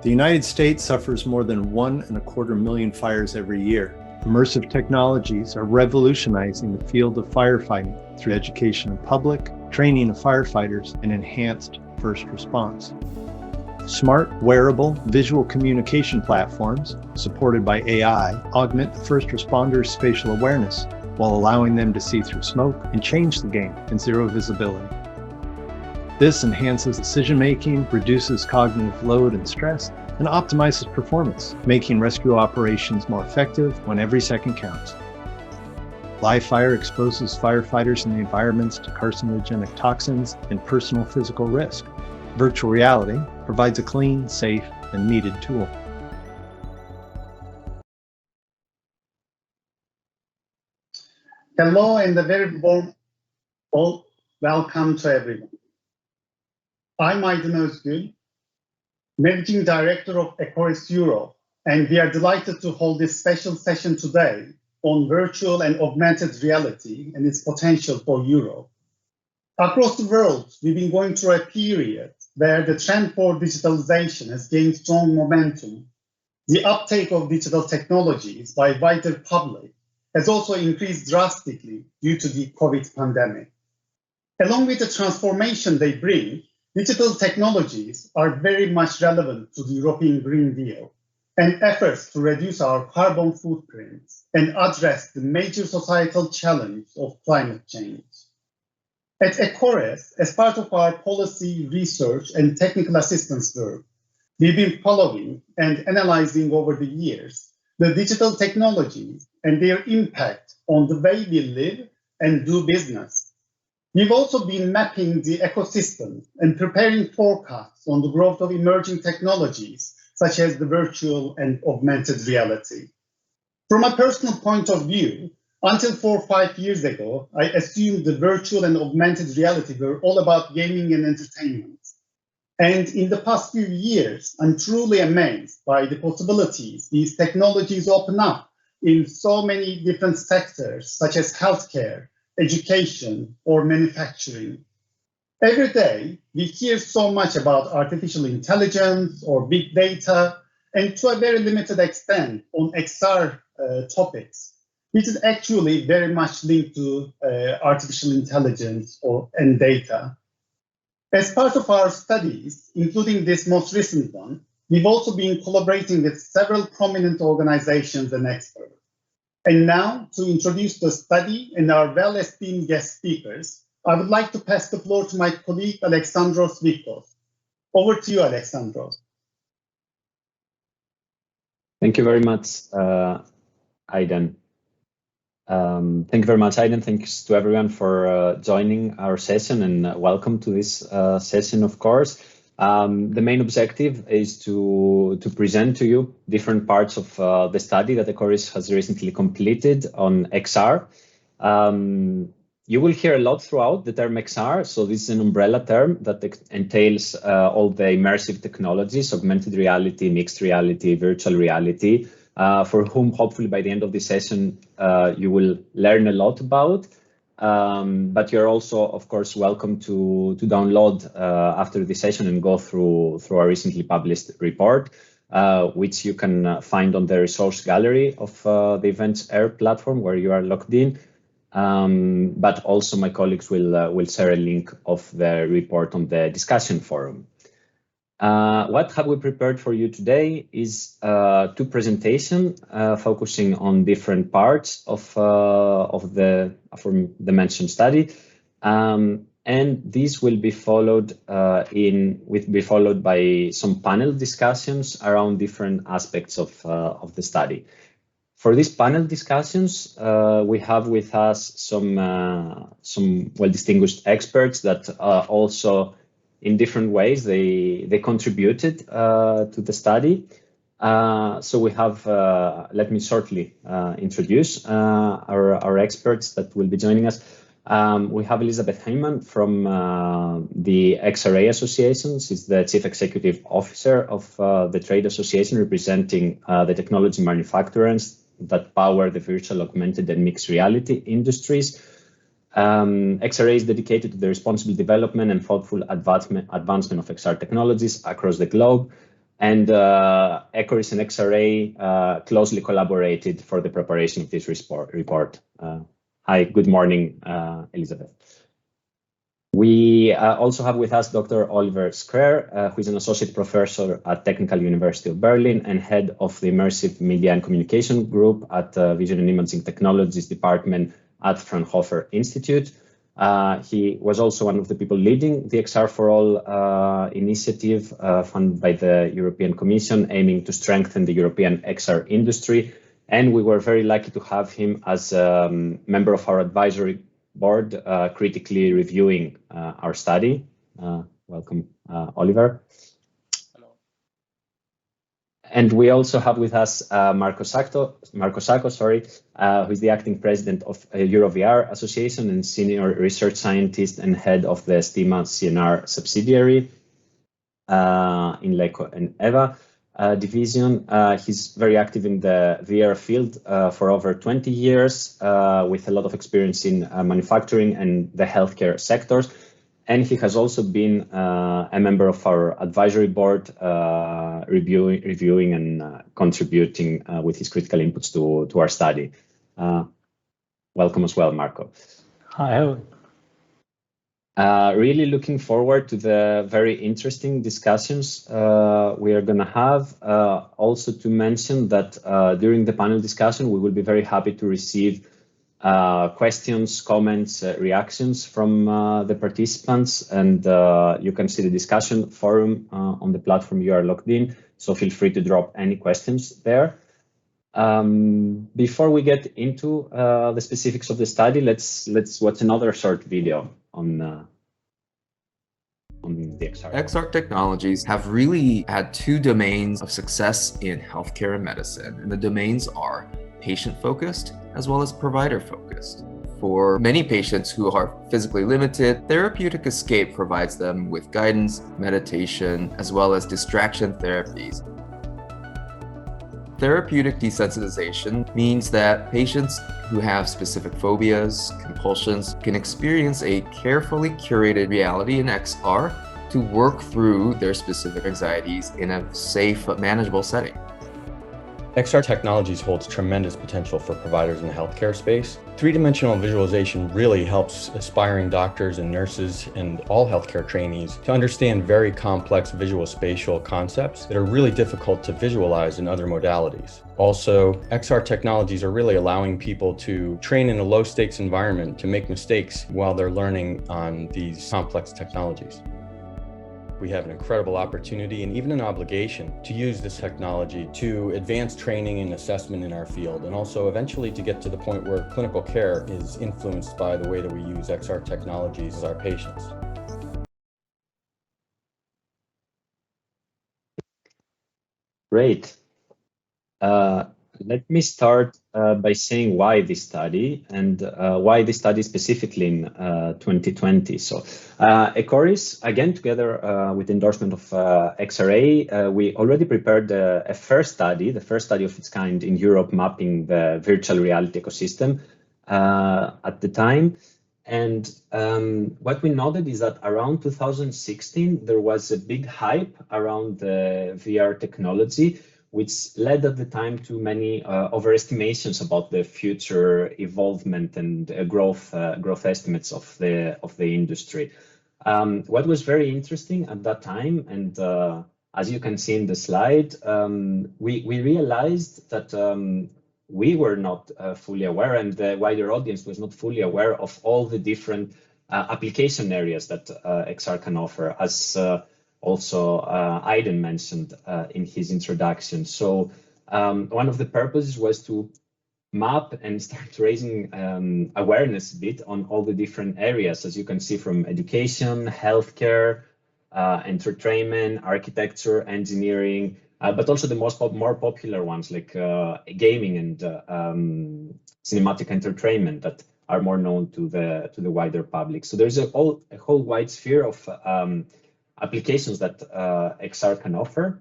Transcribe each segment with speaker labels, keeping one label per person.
Speaker 1: The United States suffers more than 1.25 million fires every year. Immersive technologies are revolutionizing the field of firefighting through education of public, training of firefighters, and enhanced first response. Smart, wearable, visual communication platforms, supported by AI, augment the first responders' spatial awareness while allowing them to see through smoke and change the game in zero visibility. This enhances decision-making, reduces cognitive load and stress, and optimizes performance, making rescue operations more effective when every second counts. Live fire exposes firefighters and the environments to carcinogenic toxins and personal physical risk. Virtual reality provides a clean, safe, and needed tool.
Speaker 2: Hello and a very warm welcome to everyone. I'm Aydın Özgül, Managing Director of Ecoris Europe, and we are delighted to hold this special session today on virtual and augmented reality and its potential for Europe. Across the world, we've been going through a period where the trend for digitalization has gained strong momentum. The uptake of digital technologies by wider public has also increased drastically due to the COVID pandemic. Along with the transformation they bring, digital technologies are very much relevant to the European Green Deal and efforts to reduce our carbon footprint and address the major societal challenge of climate change. At Ecoris, as part of our policy, research, and technical assistance work, we've been following and analyzing over the years the digital technologies and their impact on the way we live and do business. We've also been mapping the ecosystem and preparing forecasts on the growth of emerging technologies, such as the virtual and augmented reality. From a personal point of view, until 4 or 5 years ago, I assumed the virtual and augmented reality were all about gaming and entertainment. And in the past few years, I'm truly amazed by the possibilities these technologies open up in so many different sectors, such as healthcare, education, or manufacturing. Every day, we hear so much about artificial intelligence or big data, and to a very limited extent on XR topics, which is actually very much linked to artificial intelligence and data. As part of our studies, including this most recent one, we've also been collaborating with several prominent organizations and experts. And now, to introduce the study and our well-esteemed guest speakers, I would like to pass the floor to my colleague, Alexandros Viktos. Over to you, Alexandros.
Speaker 3: Thank you very much, Aydın. Thank you very much, Aydın. Thanks to everyone for joining our session, and welcome to this session, of course. The main objective is to present to you different parts of the study that Ecoris has recently completed on XR. You will hear a lot throughout the term XR, so this is an umbrella term that entails all the immersive technologies, augmented reality, mixed reality, virtual reality, for whom hopefully by the end of this session you will learn a lot about. But you're also, of course, welcome to download after the session and go through our recently published report, which you can find on the resource gallery of the Events Air platform where you are logged in. But also my colleagues will share a link of the report on the discussion forum. What have we prepared for you today is 2 presentations focusing on different parts of the mentioned study, and these will be followed by some panel discussions around different aspects of the study. For these panel discussions, we have with us some well-distinguished experts that also in different ways they contributed to the study. So we have, let me shortly introduce our experts that will be joining us. We have Elizabeth Heyman from the XRA Association. She's the Chief Executive Officer of the trade association representing the technology manufacturers that power the virtual, augmented, and mixed reality industries. XRA is dedicated to the responsible development and thoughtful advancement of XR technologies across the globe. And ECORIS and XRA closely collaborated for the preparation of this report. Hi, good morning, Elizabeth. We also have with us Dr. Oliver Skrer, who is an associate professor at Technical University of Berlin and head of the Immersive Media and Communication Group at Vision and Imaging Technologies Department at Fraunhofer Institute. He was also one of the people leading the XR for All initiative funded by the European Commission, aiming to strengthen the European XR industry. And we were very lucky to have him as a member of our advisory board, critically reviewing our study. Welcome, Oliver.
Speaker 4: Hello.
Speaker 3: And we also have with us Marco Sacco, who is the acting president of EuroVR Association and senior research scientist and head of the STIMA CNR subsidiary in LECO and EVA division. He's very active in the VR field for over 20 years with a lot of experience in manufacturing and the healthcare sectors. And he has also been a member of our advisory board, reviewing and contributing with his critical inputs to our study. Welcome as well, Marco.
Speaker 4: Hi.
Speaker 3: Really looking forward to the very interesting discussions we are going to have. Also to mention that during the panel discussion, we will be very happy to receive questions, comments, reactions from the participants, and you can see the discussion forum on the platform you are logged in, so feel free to drop any questions there. Before we get into the specifics of the study, let's watch another short video on the XR.
Speaker 5: XR technologies have really had two domains of success in healthcare and medicine, and the domains are patient-focused as well as provider-focused. For many patients who are physically limited, therapeutic escape provides them with guidance, meditation, as well as distraction therapies. Therapeutic desensitization means that patients who have specific phobias, compulsions, can experience a carefully curated reality in XR to work through their specific anxieties in a safe but manageable setting.
Speaker 4: XR Technologies holds tremendous potential for providers in the healthcare space. Three-dimensional visualization really helps aspiring doctors and nurses and all healthcare trainees to understand very complex visual spatial concepts that are really difficult to visualize in other modalities. Also, XR technologies are really allowing people to train in a low-stakes environment to make mistakes while they're learning on these complex technologies. We have an incredible opportunity and even an obligation to use this technology to advance training and assessment in our field, and also eventually to get to the point where clinical care is influenced by the way that we use XR technologies as our patients.
Speaker 3: Great. Let me start by saying why this study and why this study specifically in 2020. So ECORIS, again, together with endorsement of XRA, we already prepared a first study, the first study of its kind in Europe, mapping the virtual reality ecosystem at the time. And what we noted is that around 2016, there was a big hype around the VR technology, which led at the time to many overestimations about the future evolvement and growth estimates of the industry. What was very interesting at that time, and as you can see in the slide, we realized that we were not fully aware, and the wider audience was not fully aware of all the different application areas that XR can offer, as also Aiden mentioned in his introduction. So one of the purposes was to map and start raising awareness a bit on all the different areas, as you can see, from education, healthcare, entertainment, architecture, engineering, but also the more popular ones like gaming and cinematic entertainment that are more known to the wider public. So there's a whole wide sphere of applications that XR can offer.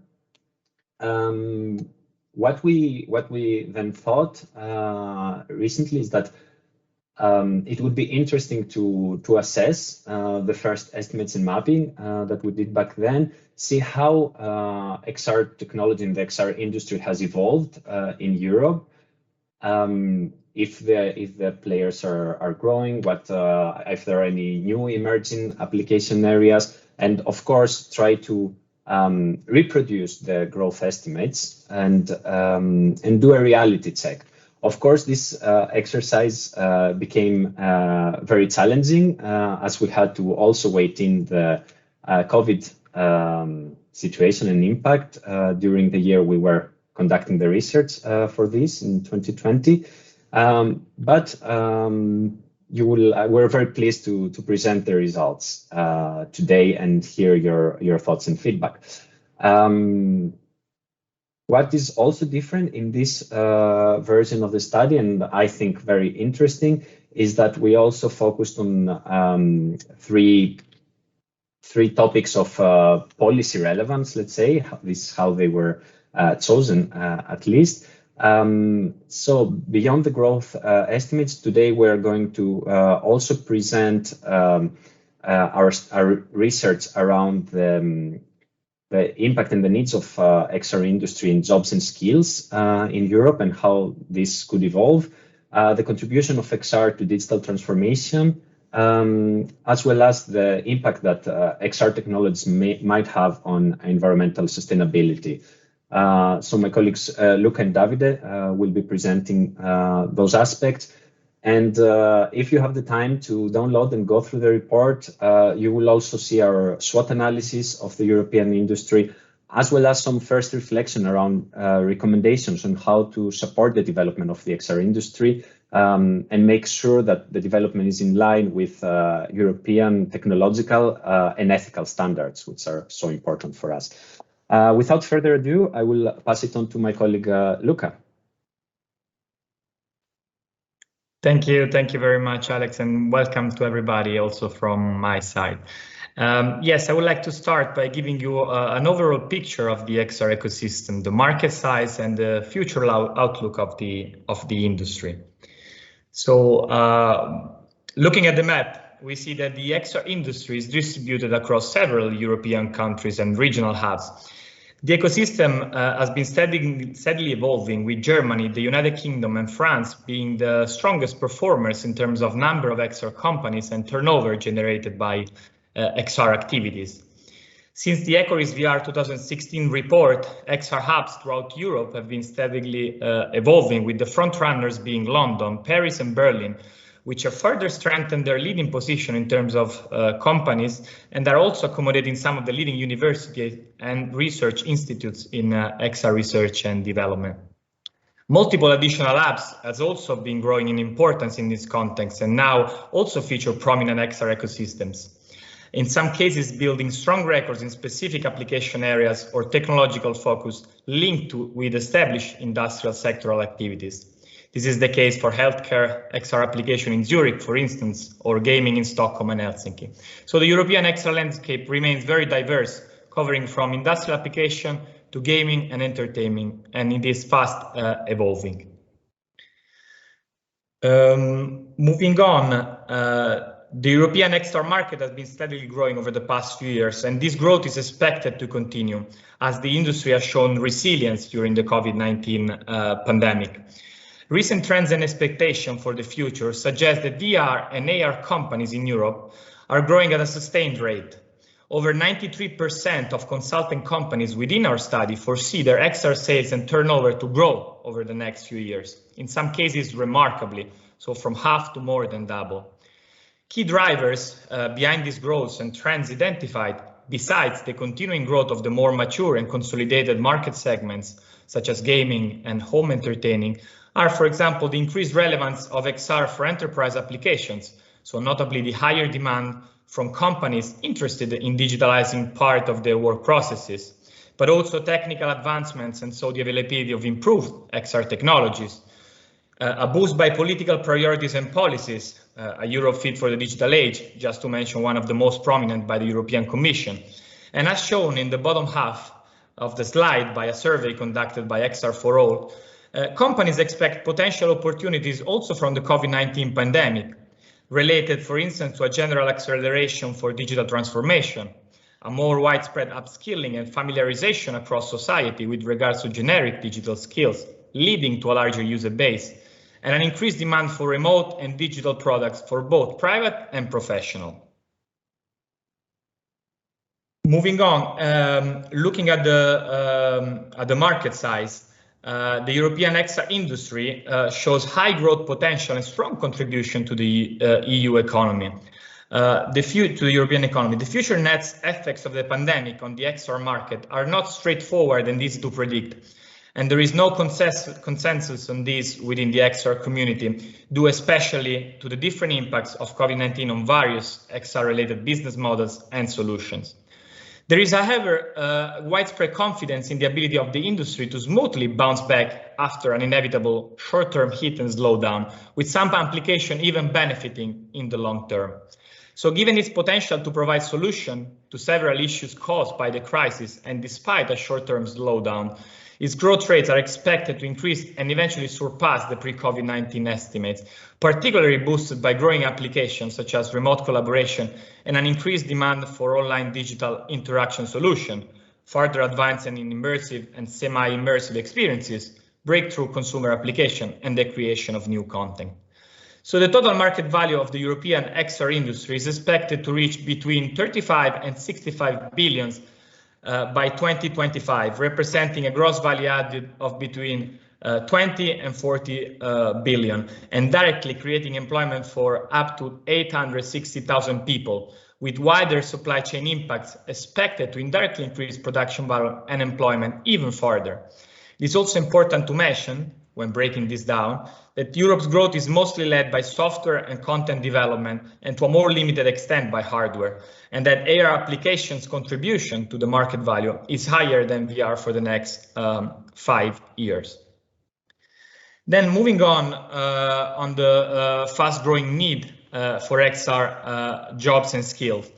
Speaker 3: What we then thought recently is that it would be interesting to assess the first estimates and mapping that we did back then, see how XR technology in the XR industry has evolved in Europe. If the players are growing, if there are any new emerging application areas, and of course try to reproduce the growth estimates and do a reality check. Of course, this exercise became very challenging as we had to also wait in the COVID situation and impact during the year we were conducting the research for this in 2020. We're very pleased to present the results today and hear your thoughts and feedback. What is also different in this version of the study, and I think very interesting, is that we also focused on three topics of policy relevance, let's say. This is how they were chosen, at least. So beyond the growth estimates, today we're going to also present our research around the impact and the needs of XR industry in jobs and skills in Europe and how this could evolve, the contribution of XR to digital transformation, as well as the impact that XR technologies might have on environmental sustainability. So my colleagues Luca and Davide will be presenting those aspects. And if you have the time to download and go through the report, you will also see our SWOT analysis of the European industry, as well as some first reflection around recommendations on how to support the development of the XR industry and make sure that the development is in line with European technological and ethical standards, which are so important for us. Without further ado, I will pass it on to my colleague Luca.
Speaker 6: Thank you very much, Alex, and welcome to everybody also from my side. Yes, I would like to start by giving you an overall picture of the XR ecosystem, the market size and the future outlook of the industry. So looking at the map, we see that the XR industry is distributed across several European countries and regional hubs. The ecosystem has been steadily evolving, with Germany, the United Kingdom and France being the strongest performers in terms of number of XR companies and turnover generated by XR activities. Since the Ecoris VR 2016 report, XR hubs throughout Europe have been steadily evolving, with the front runners being London, Paris and Berlin, which have further strengthened their leading position in terms of companies and are also accommodating some of the leading universities and research institutes in XR research and development. Multiple additional hubs has also been growing in importance in this context and now also feature prominent XR ecosystems. In some cases, building strong records in specific application areas or technological focus linked with established industrial sectoral activities. This is the case for healthcare XR application in Zurich, for instance, or gaming in Stockholm and Helsinki. So the European XR landscape remains very diverse, covering from industrial application to gaming and entertainment, and it is fast evolving. Moving on, the European XR market has been steadily growing over the past few years, and this growth is expected to continue as the industry has shown resilience during the COVID-19 pandemic. Recent trends and expectations for the future suggest that VR and AR companies in Europe are growing at a sustained rate. Over 93% of consulting companies within our study foresee their XR sales and turnover to grow over the next few years, in some cases remarkably, so from half to more than double. Key drivers behind these growths and trends identified, besides the continuing growth of the more mature and consolidated market segments, such as gaming and home entertaining, are, for example, the increased relevance of XR for enterprise applications, so notably the higher demand from companies interested in digitalizing part of their work processes, but also technical advancements and so the availability of improved XR technologies, a boost by political priorities and policies, a Europe fit for the digital age, just to mention one of the most prominent by the European Commission, and as shown in the bottom half of the slide by a survey conducted by XR for All, Companies expect potential opportunities also from the COVID-19 pandemic, related, for instance, to a general acceleration for digital transformation, a more widespread upskilling and familiarization across society with regards to generic digital skills, leading to a larger user base, and an increased demand for remote and digital products for both private and professional. Moving on, looking at the market size, the European XR industry shows high growth potential and strong contribution to the EU economy, to the European economy. The future net effects of the pandemic on the XR market are not straightforward and easy to predict, and there is no consensus on this within the XR community, due especially to the different impacts of COVID-19 on various XR-related business models and solutions. There is, however, widespread confidence in the ability of the industry to smoothly bounce back after an inevitable short-term hit and slowdown, with some application even benefiting in the long term. So given its potential to provide solution to several issues caused by the crisis, and despite a short-term slowdown, its growth rates are expected to increase and eventually surpass the pre-COVID-19 estimates, particularly boosted by growing applications such as remote collaboration and an increased demand for online digital interaction solution, further advancing in immersive and semi-immersive experiences, breakthrough consumer application, and the creation of new content. So the total market value of the European XR industry is expected to reach between 35 and 65 billion by 2025, representing a gross value added of between 20 and 40 billion, and directly creating employment for up to 860,000 people, with wider supply chain impacts expected to indirectly increase production value and employment even further. It is also important to mention, when breaking this down, that Europe's growth is mostly led by software and content development, and to a more limited extent by hardware, and that AR applications' contribution to the market value is higher than VR for the next 5 years. Then moving on the fast-growing need for XR jobs and skills.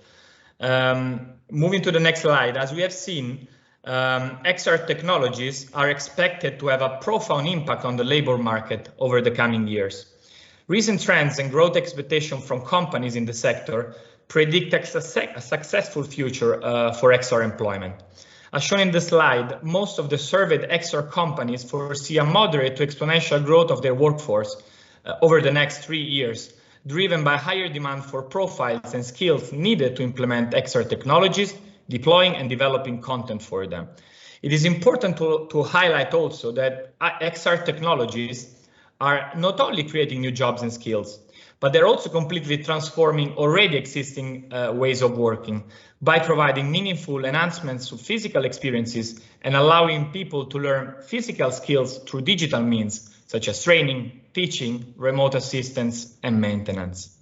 Speaker 6: Moving to the next slide, as we have seen, XR technologies are expected to have a profound impact on the labor market over the coming years. Recent trends and growth expectations from companies in the sector predict a successful future for XR employment. As shown in the slide, most of the surveyed XR companies foresee a moderate to exponential growth of their workforce over the next 3 years, driven by higher demand for profiles and skills needed to implement XR technologies, deploying and developing content for them. It is important to highlight also that XR technologies are not only creating new jobs and skills, but they're also completely transforming already existing ways of working by providing meaningful enhancements to physical experiences and allowing people to learn physical skills through digital means, such as training, teaching, remote assistance, and maintenance.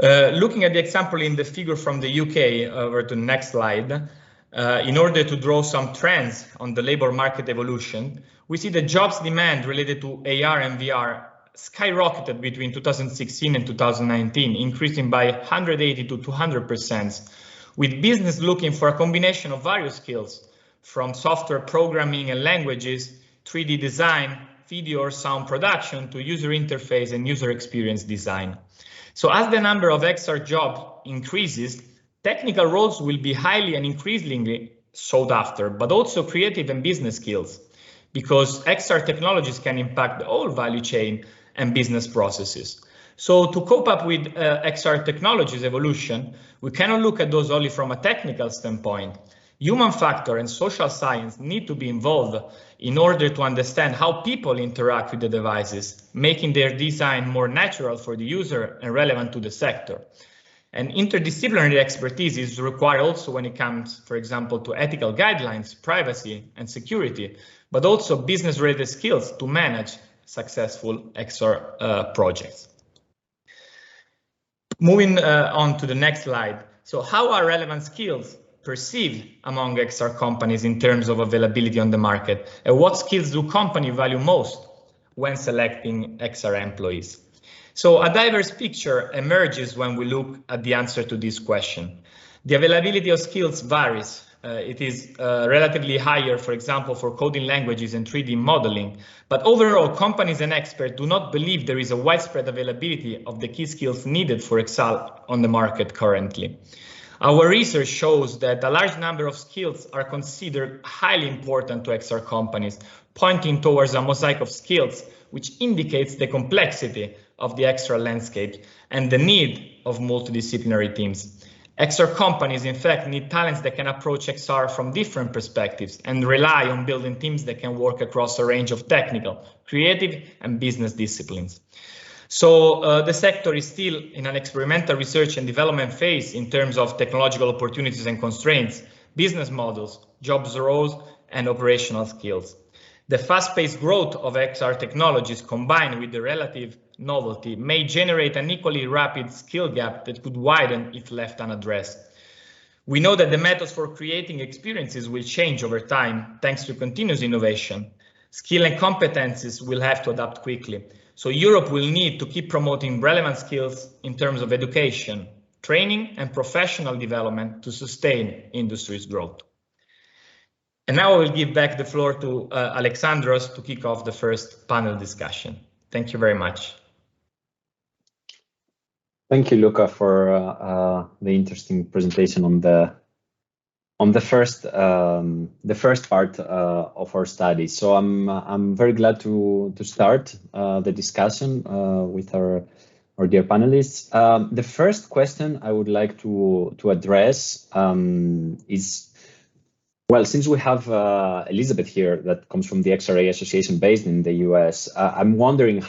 Speaker 6: Looking at the example in the figure from the UK, over to the next slide, in order to draw some trends on the labor market evolution, we see the jobs demand related to AR and VR skyrocketed between 2016 and 2019, increasing by 180 to 200%, with business looking for a combination of various skills, from software programming and languages, 3D design, video or sound production, to user interface and user experience design. So as the number of XR jobs increases, technical roles will be highly and increasingly sought after, but also creative and business skills, because XR technologies can impact the whole value chain and business processes. So to cope up with XR technologies evolution, we cannot look at those only from a technical standpoint. Human factor and social science need to be involved in order to understand how people interact with the devices, making their design more natural for the user and relevant to the sector. And interdisciplinary expertise is required also when it comes, for example, to ethical guidelines, privacy, and security, but also business-related skills to manage successful XR projects. Moving on to the next slide. So how are relevant skills perceived among XR companies in terms of availability on the market? And what skills do companies value most when selecting XR employees? So a diverse picture emerges when we look at the answer to this question. The availability of skills varies It is relatively higher, for example, for coding languages and 3D modeling. But overall, companies and experts do not believe there is a widespread availability of the key skills needed for Excel on the market currently. Our research shows that a large number of skills are considered highly important to XR companies, pointing towards a mosaic of skills, which indicates the complexity of the XR landscape and the need of multidisciplinary teams. XR companies, in fact, need talents that can approach XR from different perspectives and rely on building teams that can work across a range of technical, creative, and business disciplines. So the sector is still in an experimental research and development phase in terms of technological opportunities and constraints, business models, jobs roles, and operational skills. The fast-paced growth of XR technologies combined with the relative novelty may generate an equally rapid skill gap that could widen if left unaddressed. We know that the methods for creating experiences will change over time thanks to continuous innovation. Skill and competencies will have to adapt quickly. So Europe will need to keep promoting relevant skills in terms of education, training, and professional development to sustain industry's growth. And now I will give back the floor to Alexandros to kick off the first panel discussion. Thank you very much.
Speaker 3: Thank you, Luca, for the interesting presentation on the first part of our study. So I'm very glad to start the discussion with our dear panelists. The first question I would like to address is, well, since we have Elizabeth here that comes from the XRA Association based in the US, I'm wondering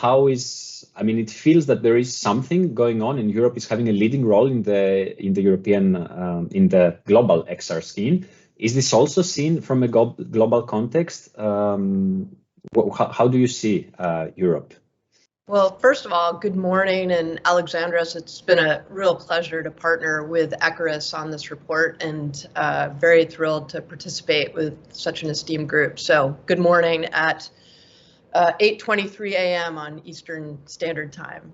Speaker 3: it feels that there is something going on and Europe is having a leading role in the European, in the global XR scene. Is this also seen from a global context? How do you see Europe?
Speaker 7: Well, first of all, good morning, and Alexandros, it's been a real pleasure to partner with Icarus on this report and very thrilled to participate with such an esteemed group. So good morning at 8:23 a.m. on Eastern Standard Time.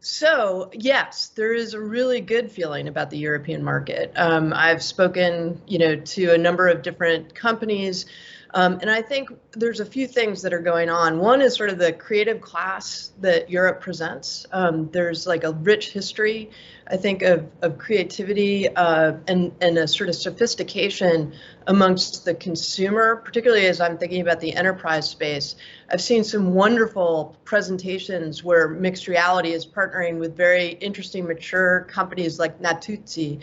Speaker 7: So yes, there is a really good feeling about the European market. I've spoken, to a number of different companies. And I think there's a few things that are going on. One is sort of the creative class that Europe presents. There's like a rich history, I think, of creativity and a sort of sophistication amongst the consumer, particularly as I'm thinking about the enterprise space. I've seen some wonderful presentations where mixed reality is partnering with very interesting, mature companies like Natuzzi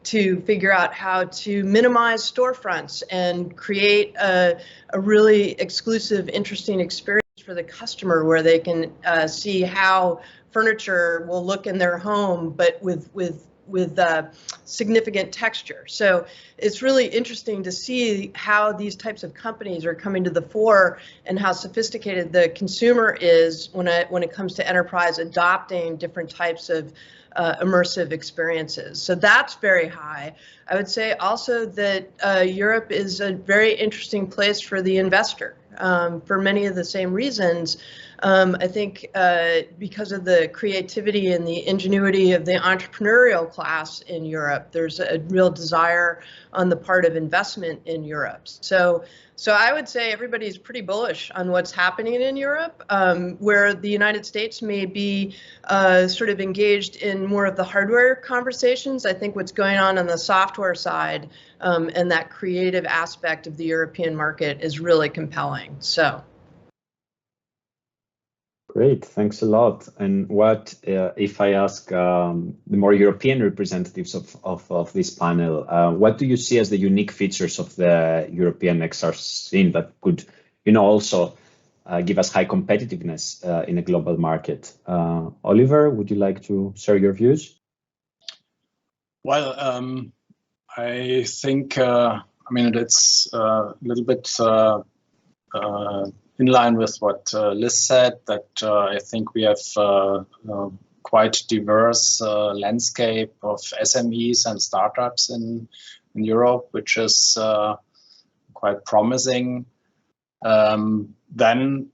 Speaker 7: to figure out how to minimize storefronts and create a really exclusive, interesting experience for the customer where they can see how furniture will look in their home, but with significant texture. So it's really interesting to see how these types of companies are coming to the fore and how sophisticated the consumer is when it comes to enterprise adopting different types of immersive experiences. So that's very high. I would say also that Europe is a very interesting place for the investor for many of the same reasons. I think because of the creativity and the ingenuity of the entrepreneurial class in Europe, there's a real desire on the part of investment in Europe. So I would say everybody's pretty bullish on what's happening in Europe, where the United States may be sort of engaged in more of the hardware conversations. I think what's going on the software side and that creative aspect of the European market is really compelling. So.
Speaker 3: Great, thanks a lot. And what if I ask the more European representatives of this panel, what do you see as the unique features of the European XR scene that could, also give us high competitiveness in a global market? Oliver, would you like to share your views?
Speaker 8: Well, I think, it's a little bit in line with what Liz said, that I think we have quite diverse landscape of SMEs and startups in Europe, which is quite promising. Then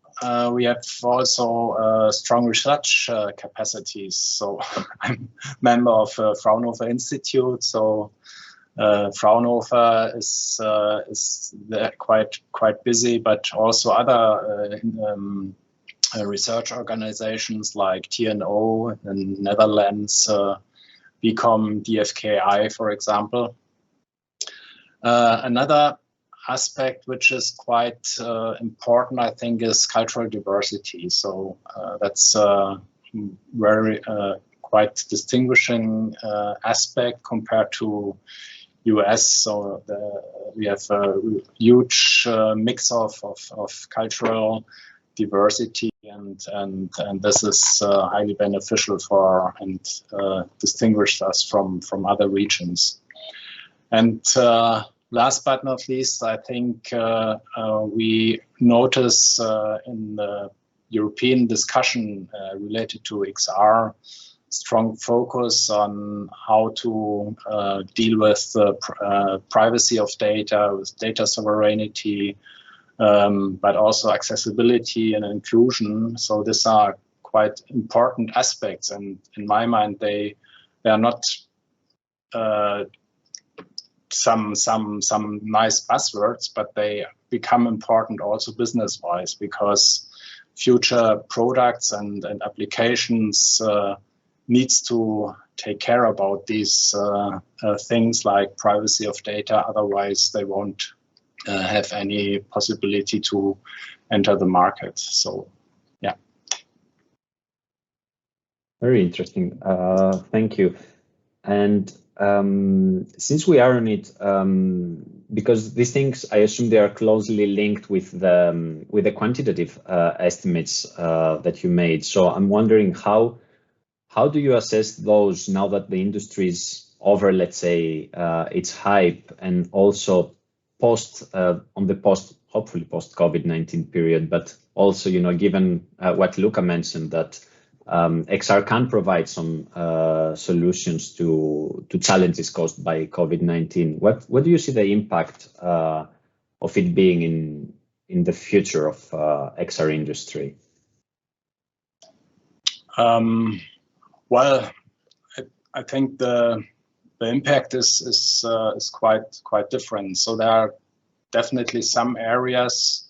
Speaker 8: we have also strong research capacities. So I'm a member of Fraunhofer Institute, so Fraunhofer is quite busy, but also other research organizations like TNO in Netherlands, BCOM, DFKI, for example. Another aspect which is quite important, I think, is cultural diversity. So that's very quite distinguishing aspect compared to US. So we have a huge mix of cultural diversity, and this is highly beneficial for and distinguishes us from other regions. And last but not least, I think we notice in the European discussion related to XR, strong focus on how to deal with the privacy of data, with data sovereignty, but also accessibility and inclusion. So these are quite important aspects, and in my mind, they are not some nice buzzwords, but they become important also business-wise, because future products and applications needs to take care about these things like privacy of data. Otherwise, they won't have any possibility to enter the market. So, yeah.
Speaker 3: Very interesting. Thank you. And since we are on it, because these things, I assume they are closely linked with the quantitative estimates that you made. So I'm wondering how do you assess those now that the industry is over, let's say, its hype, and also hopefully post COVID-19 period, but also, given what Luca mentioned, that XR can provide some solutions to challenges caused by COVID-19. What do you see the impact of it being in the future of XR industry?
Speaker 8: Well, I think the impact is quite different. So there are definitely some areas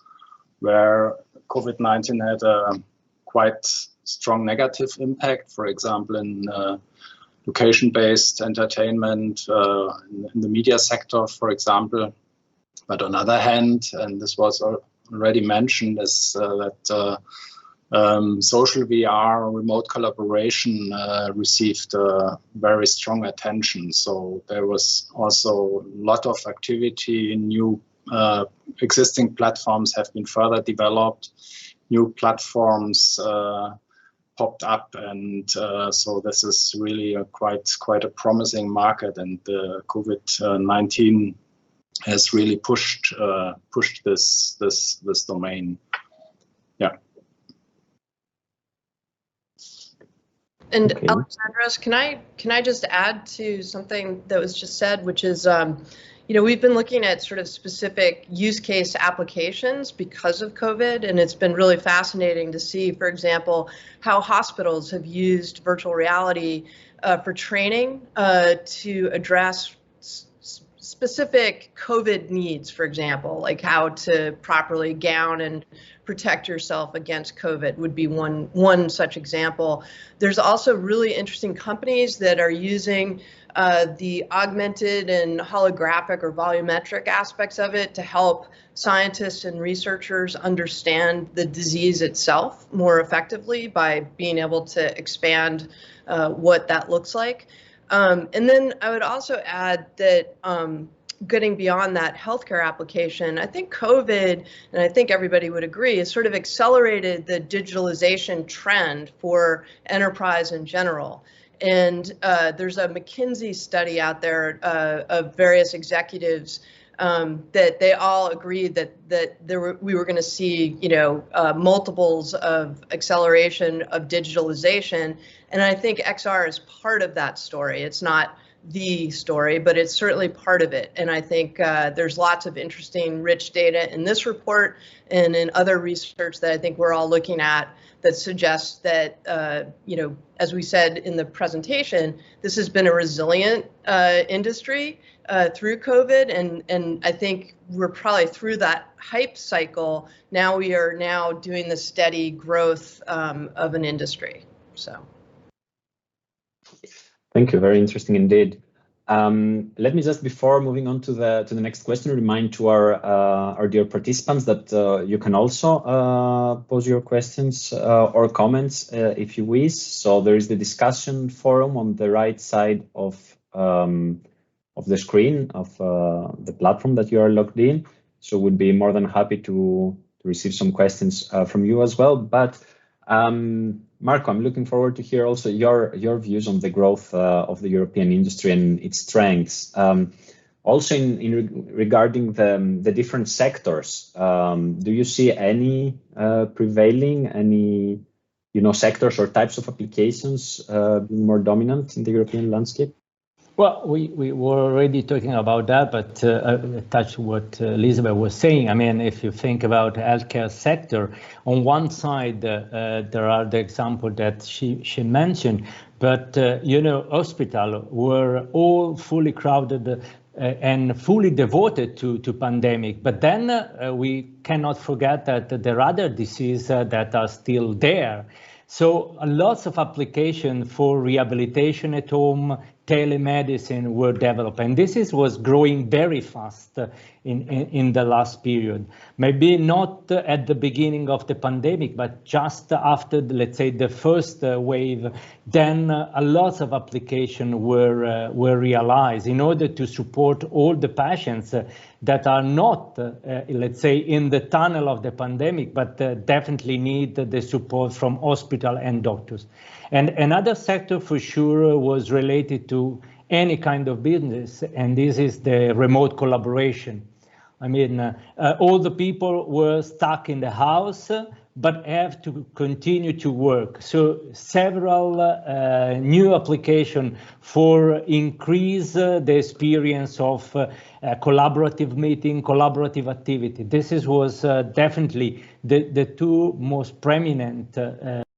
Speaker 8: where COVID-19 had a quite strong negative impact. For example, in location-based entertainment, in the media sector, for example. But on the other hand, and this was already mentioned, is that social VR, remote collaboration received very strong attention. So there was also a lot of activity. New existing platforms have been further developed. New platforms popped up, and so this is really quite a promising market. And the COVID-19 has really pushed this domain. Yeah.
Speaker 7: And okay. Alexandros, can I just add to something that was just said, which is, we've been looking at sort of specific use case applications because of COVID, and it's been really fascinating to see, for example, how hospitals have used virtual reality for training to address specific COVID needs, for example, like how to properly gown and protect yourself against COVID would be one such example. There's also really interesting companies that are using the augmented and holographic or volumetric aspects of it to help scientists and researchers understand the disease itself more effectively by being able to expand what that looks like. And then I would also add that getting beyond that healthcare application, I think COVID, and I think everybody would agree, has sort of accelerated the digitalization trend for enterprise in general. And there's a McKinsey study out there of various executives that they all agreed that we were going to see, multiples of acceleration of digitalization. And I think XR is part of that story. It's not the story, but it's certainly part of it. And I think there's lots of interesting, rich data in this report and in other research that I think we're all looking at that suggests that, as we said in the presentation, this has been a resilient industry through COVID. And I think we're probably through that hype cycle. Now we are now doing the steady growth of an industry. So.
Speaker 3: Thank you. Very interesting indeed. Let me just, before moving on to the next question, remind to our dear participants that you can also pose your questions or comments if you wish. So there is the discussion forum on the right side of the screen of the platform that you are logged in. So we'd be more than happy to receive some questions from you as well. But Marco, I'm looking forward to hear also your views on the growth of the European industry and its strengths. Also, regarding the different sectors, do you see any prevailing, any sectors or types of applications being more dominant in the European landscape?
Speaker 9: Well, we were already talking about that, but touch what Elizabeth was saying. I mean, if you think about the healthcare sector, on one side, there are the example that she mentioned, but, hospitals were all fully crowded and fully devoted to pandemic. But then we cannot forget that there are other diseases that are still there. So lots of application for rehabilitation at home, telemedicine were developed, and this was growing very fast in the last period. Maybe not at the beginning of the pandemic, but just after, let's say, the first wave, then a lot of applications were realized in order to support all the patients that are not, let's say, in the tunnel of the pandemic, but definitely need the support from hospital and doctors. And another sector for sure was related to any kind of business, and this is the remote collaboration. I mean, all the people were stuck in the house, but have to continue to work. So several new applications for increase the experience of collaborative meeting, collaborative activity. This was definitely the two most prominent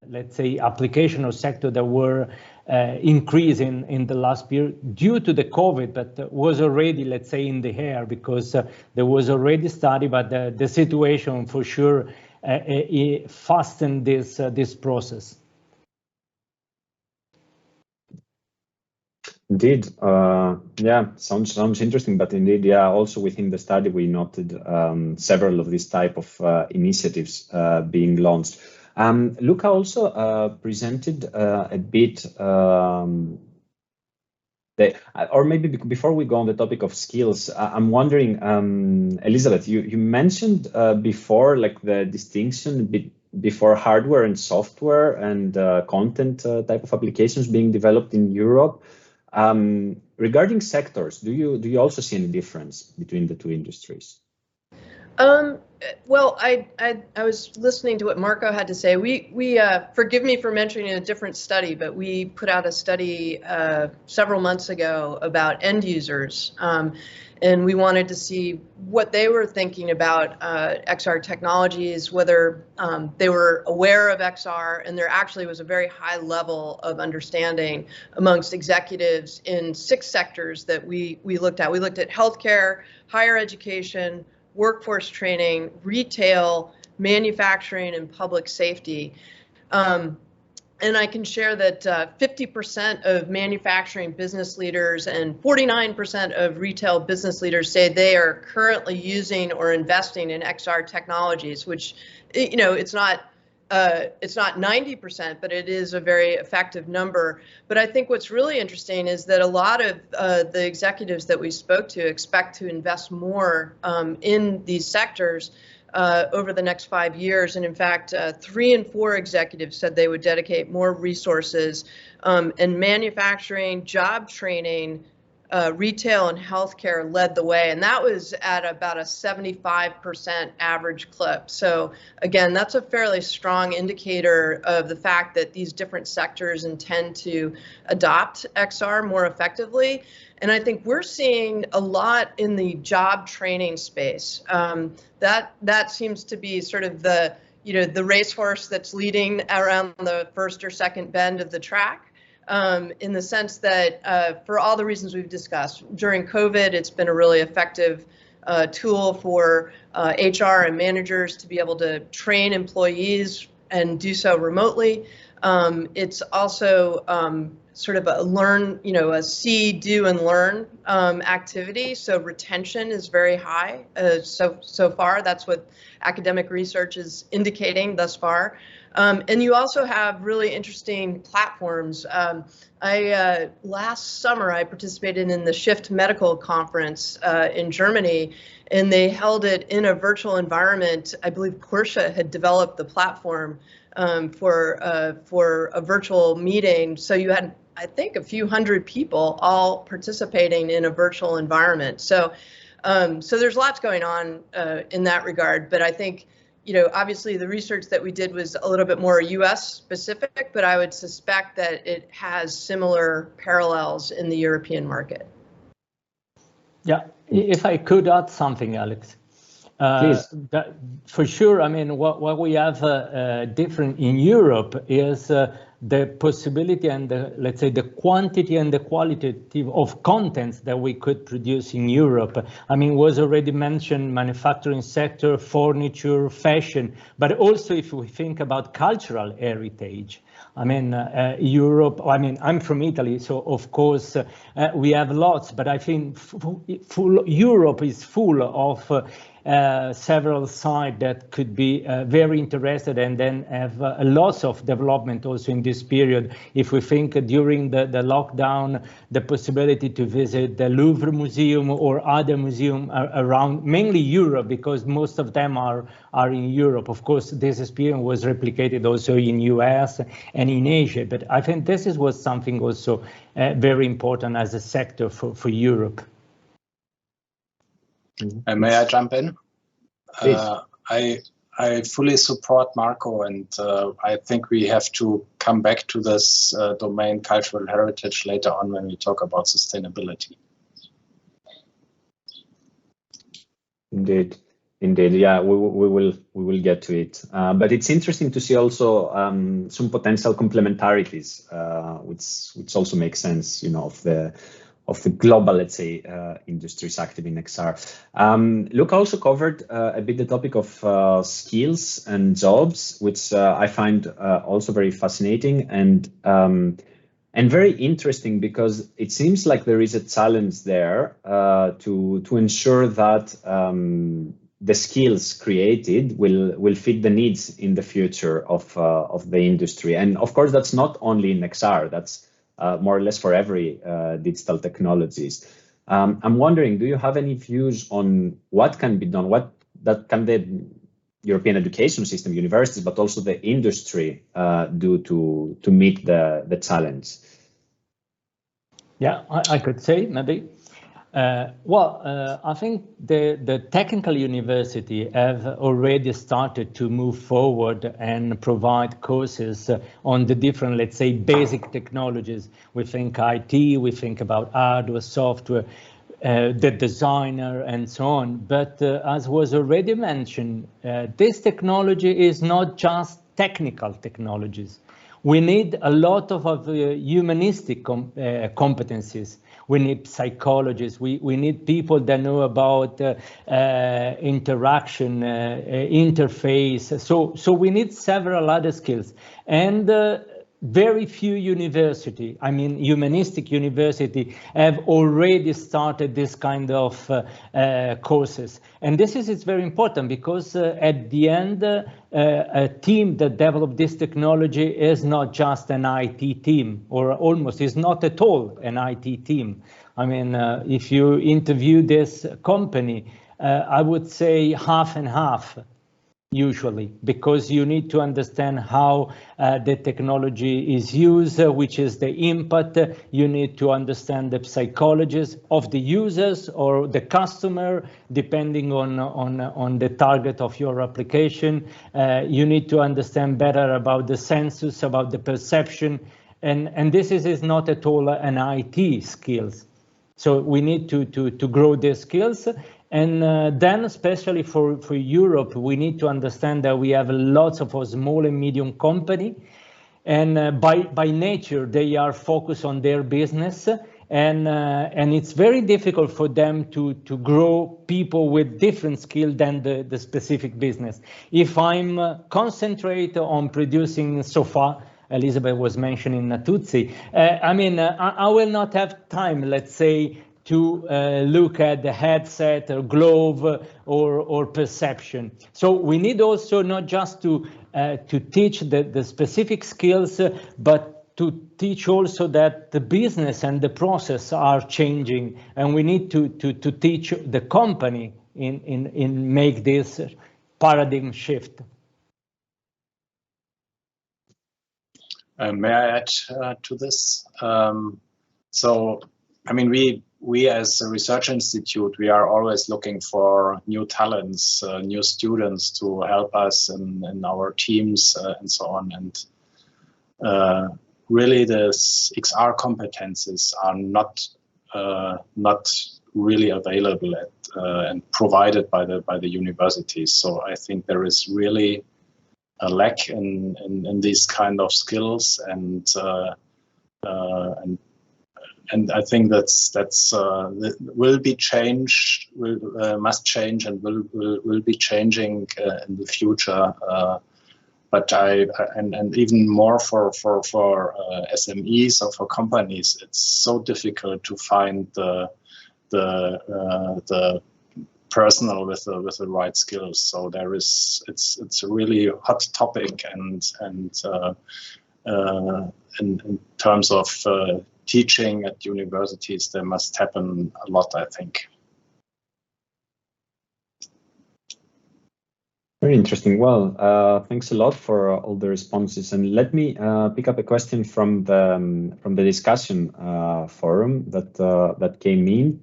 Speaker 9: let's say, application or sector that were increasing in the last period due to the COVID, but was already, let's say, in the air because there was already study, but the situation for sure fastened this process.
Speaker 3: Indeed, yeah, sounds interesting, but indeed, yeah, also within the study we noted several of these type of initiatives being launched. Luca also presented a bit, or maybe before we go on the topic of skills, I'm wondering, Elizabeth, you mentioned before, like the distinction before hardware and software and content type of applications being developed in Europe. Regarding sectors, do you also see any difference between the two industries?
Speaker 7: Well, I was listening to what Marco had to say. We forgive me for mentioning a different study, but we put out a study several months ago about end users, and we wanted to see what they were thinking about XR technologies, whether they were aware of XR, and there actually was a very high level of understanding amongst executives in 6 sectors that we looked at. We looked at healthcare, higher education, workforce training, retail, manufacturing, and public safety. And I can share that 50% of manufacturing business leaders and 49% of retail business leaders say they are currently using or investing in XR technologies, which, it's not 90%, but it is a very effective number. But I think what's really interesting is that a lot of the executives that we spoke to expect to invest more in these sectors over the next 5 years. And in fact, 3 in 4 executives said they would dedicate more resources in manufacturing, job training, retail and healthcare led the way, and that was at about a 75% average clip. So again, that's a fairly strong indicator of the fact that these different sectors intend to adopt XR more effectively. And I think we're seeing a lot in the job training space. That seems to be sort of the racehorse that's leading around the first or second bend of the track. In the sense that for all the reasons we've discussed, during COVID, it's been a really effective tool for HR and managers to be able to train employees and do so remotely. It's also sort of a see, do, and learn activity. So retention is very high. So far, that's what academic research is indicating thus far. And you also have really interesting platforms. Last summer, I participated in the Shift Medical Conference in Germany, and they held it in a virtual environment. I believe Porsche had developed the platform for a virtual meeting. So you had, I think, a few hundred people all participating in a virtual environment. So there's lots going on in that regard. But I think, obviously the research that we did was a little bit more US specific, but I would suspect that it has similar parallels in the European market.
Speaker 9: Yeah, if I could add something, Alex.
Speaker 3: Please.
Speaker 9: For sure, I mean, what we have different in Europe is the possibility and let's say the quantity and the quality of contents that we could produce in Europe. I mean, was already mentioned manufacturing sector, furniture, fashion, but also if we think about cultural heritage. I mean, Europe, I mean, I'm from Italy, so of course we have lots, but I think Europe is full of several sites that could be very interested and then have a lot of development also in this period. If we think during the lockdown, the possibility to visit the Louvre Museum or other museums around mainly Europe, because most of them are in Europe. Of course, this experience was replicated also in US and in Asia, but I think this was something also very important as a sector for Europe.
Speaker 8: May I jump in?
Speaker 3: Please.
Speaker 8: I fully support Marco, and I think we have to come back to this domain cultural heritage later on when we talk about sustainability.
Speaker 3: Indeed, yeah, we will get to it. But it's interesting to see also some potential complementarities, which also makes sense, of the global, let's say, industries active in XR. Luca also covered a bit the topic of skills and jobs, which I find also very fascinating and very interesting, because it seems like there is a challenge there to ensure that the skills created will fit the needs in the future of the industry. And of course, that's not only in XR, that's more or less for every digital technologies. I'm wondering, do you have any views on what can be done, what that can the European education system, universities, but also the industry do to meet the challenge?
Speaker 9: Yeah, I could say maybe. I think the technical university have already started to move forward and provide courses on the different, let's say, basic technologies. We think IT, we think about hardware, software, the designer, and so on. But as was already mentioned, this technology is not just technical technologies. We need a lot of humanistic competencies. We need psychologists. We need people that know about interaction, interface. So we need several other skills. And very few university, I mean humanistic university, have already started this kind of courses. And this is very important, because at the end, a team that developed this technology is not just an IT team, or almost is not at all an IT team. I mean, if you interview this company, I would say half and half. usually, because you need to understand how the technology is used, which is the input. You need to understand the psychologies of the users or the customer, depending on the target of your application. You need to understand better about the senses, about the perception, and this is not at all an IT skills. So we need to grow their skills. And then, especially for Europe, we need to understand that we have lots of small and medium company, and by nature they are focused on their business, and it's very difficult for them to grow people with different skill than the specific business. If I'm concentrate on producing sofa, Elizabeth was mentioning Natuzzi, I will not have time, let's say, to look at the headset or glove or perception. So we need also not just to teach the specific skills, but to teach also that the business and the process are changing, and we need to teach the company in make this paradigm shift.
Speaker 8: May I add to this? So, I mean, we as a research institute, we are always looking for new talents, new students to help us in our teams and so on. And really, the XR competences are not really available and provided by the universities. So I think there is really a lack in these kind of skills, and I think that's will be changed, must change, and will be changing in the future. But and even more for SMEs or for companies, it's so difficult to find the personnel with the right skills. So it's a really hot topic, and in terms of teaching at universities, there must happen a lot, I think.
Speaker 3: Very interesting. Well, thanks a lot for all the responses, and let me pick up a question from the discussion forum that came in.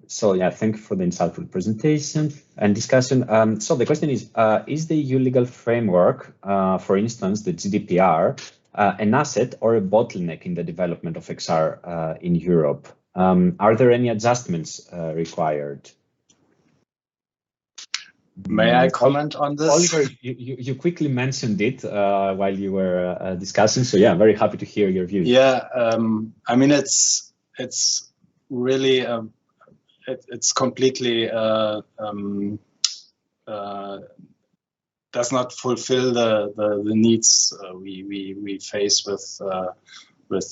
Speaker 3: So yeah, thank you for the insightful presentation and discussion. So the question is the EU legal framework, for instance, the GDPR, an asset or a bottleneck in the development of XR in Europe? Are there any adjustments required?
Speaker 8: May I comment on this?
Speaker 3: Oliver, you quickly mentioned it while you were discussing, so yeah, very happy to hear your views.
Speaker 8: Yeah, I mean, it's really it's completely does not fulfill the needs we face with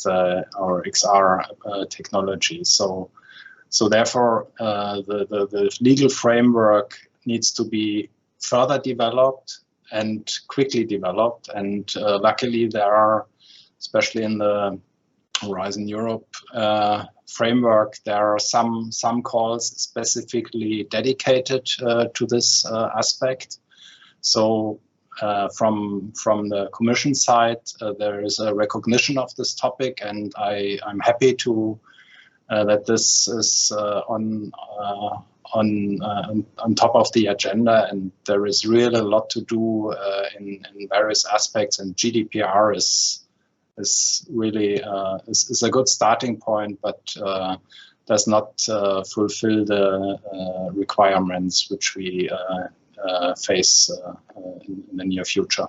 Speaker 8: our XR technology. So therefore, the legal framework needs to be further developed and quickly developed. And luckily, there are, especially in the Horizon Europe framework, there are some calls specifically dedicated to this aspect. So from the Commission side, there is a recognition of this topic, and I'm happy to that this is on top of the agenda, and there is really a lot to do in various aspects, and GDPR is really is a good starting point, but does not fulfill the requirements which we face in the near future.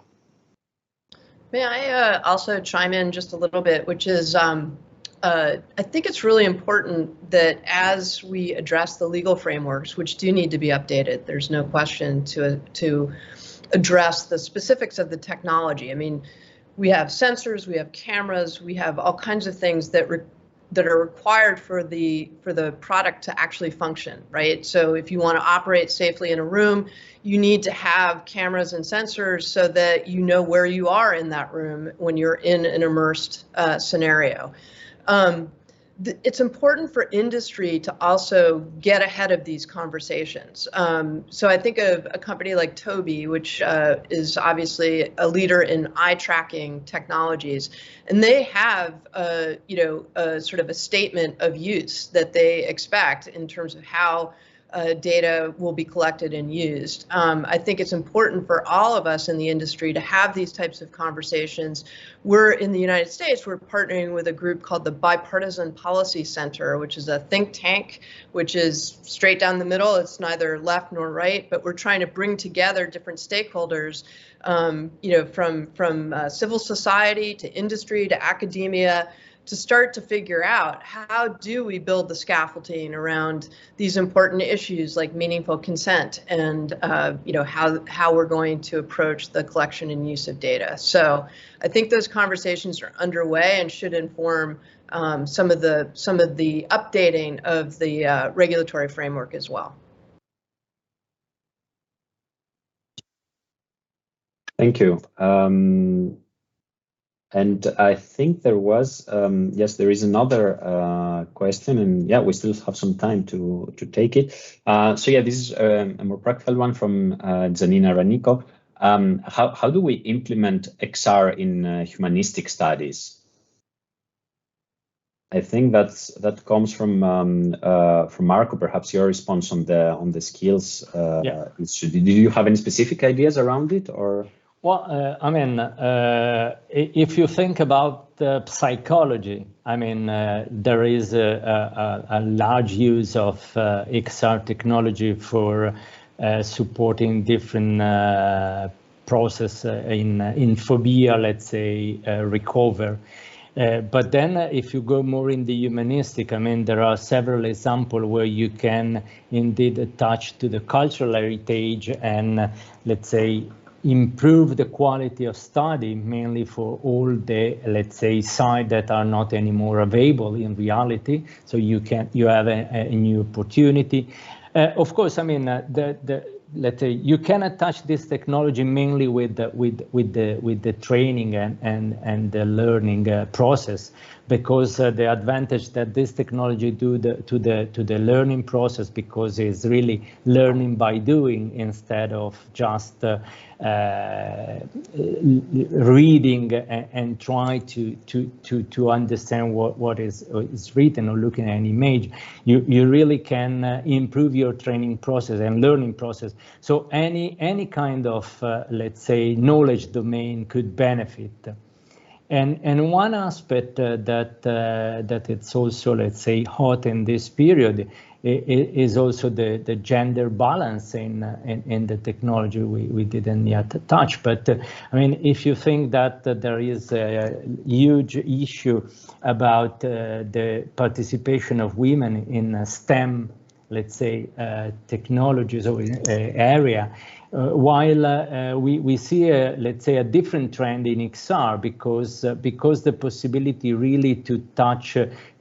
Speaker 7: May I also chime in just a little bit, which is I think it's really important that as we address the legal frameworks, which do need to be updated, there's no question, to address the specifics of the technology. I mean, we have sensors, we have cameras, we have all kinds of things that are required for the product to actually function, right? So if you want to operate safely in a room, you need to have cameras and sensors so that you know where you are in that room when you're in an immersed scenario. it's important for industry to also get ahead of these conversations. So I think of a company like Tobii, which is obviously a leader in eye tracking technologies, and they have a sort of a statement of use that they expect in terms of how data will be collected and used. I think it's important for all of us in the industry to have these types of conversations. We're in the United States, we're partnering with a group called the Bipartisan Policy Center, which is a think tank, which is straight down the middle. It's neither left nor right, but we're trying to bring together different stakeholders, from civil society to industry to academia, to start to figure out how do we build the scaffolding around these important issues like meaningful consent and how we're going to approach the collection and use of data. So I think those conversations are underway and should inform some of the updating of the regulatory framework as well.
Speaker 3: Thank you. And I think there was, yes, there is another question, and yeah, we still have some time to take it. So yeah, this is a more practical one from Janina Raniko. How do we implement XR in humanistic studies? I think that comes from Marco. Perhaps your response on the skills issue. Did you have any specific ideas around it, or?
Speaker 9: Well, I mean, if you think about psychology, I mean, there is a large use of XR technology for supporting different process in phobia, let's say, recover. But then if you go more in the humanistic, I mean, there are several examples where you can indeed attach to the cultural heritage and, let's say, improve the quality of study, mainly for all the, let's say, sites that are not anymore available in reality. So you have a new opportunity. Of course, I mean, let's say you can attach this technology mainly with the training and the learning process, because the advantage that this technology do to the learning process, because it's really learning by doing instead of just reading and try to understand what is written or looking at an image. You really can improve your training process and learning process. So any kind of let's say knowledge domain could benefit. And one aspect that it's also, let's say, hot in this period is also the gender balance in the technology. We didn't yet touch, but I mean, if you think that there is a huge issue about the participation of women in STEM, let's say, technologies or area, while we see, let's say, a different trend in XR, because the possibility really to touch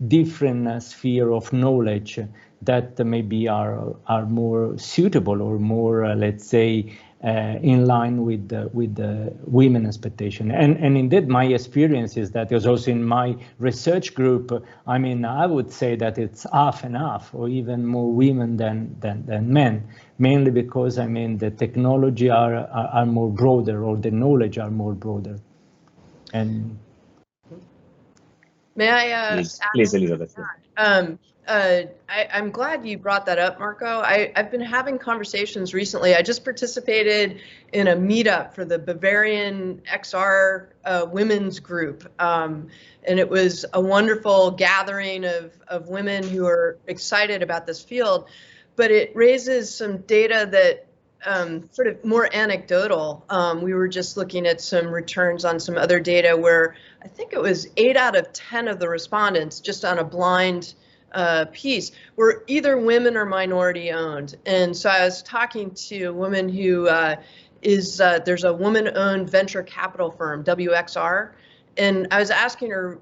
Speaker 9: different sphere of knowledge that maybe are more suitable or more, let's say, in line with the women expectation. And indeed, my experience is that there's also in my research group, I mean, I would say that it's half and half, or even more women than men, mainly because, I mean, the technology are more broader, or the knowledge are more broader. And
Speaker 7: may I
Speaker 3: please Elizabeth.
Speaker 7: I'm glad you brought that up, Marco. I've been having conversations recently. I just participated in a meetup for the Bavarian XR women's group. And it was a wonderful gathering of women who are excited about this field. But it raises some data that sort of more anecdotal. We were just looking at some returns on some other data where I think it was 8 out of 10 of the respondents, just on a blind piece, were either women or minority owned. And so I was talking to a woman who there's a woman-owned venture capital firm, WXR, and I was asking her,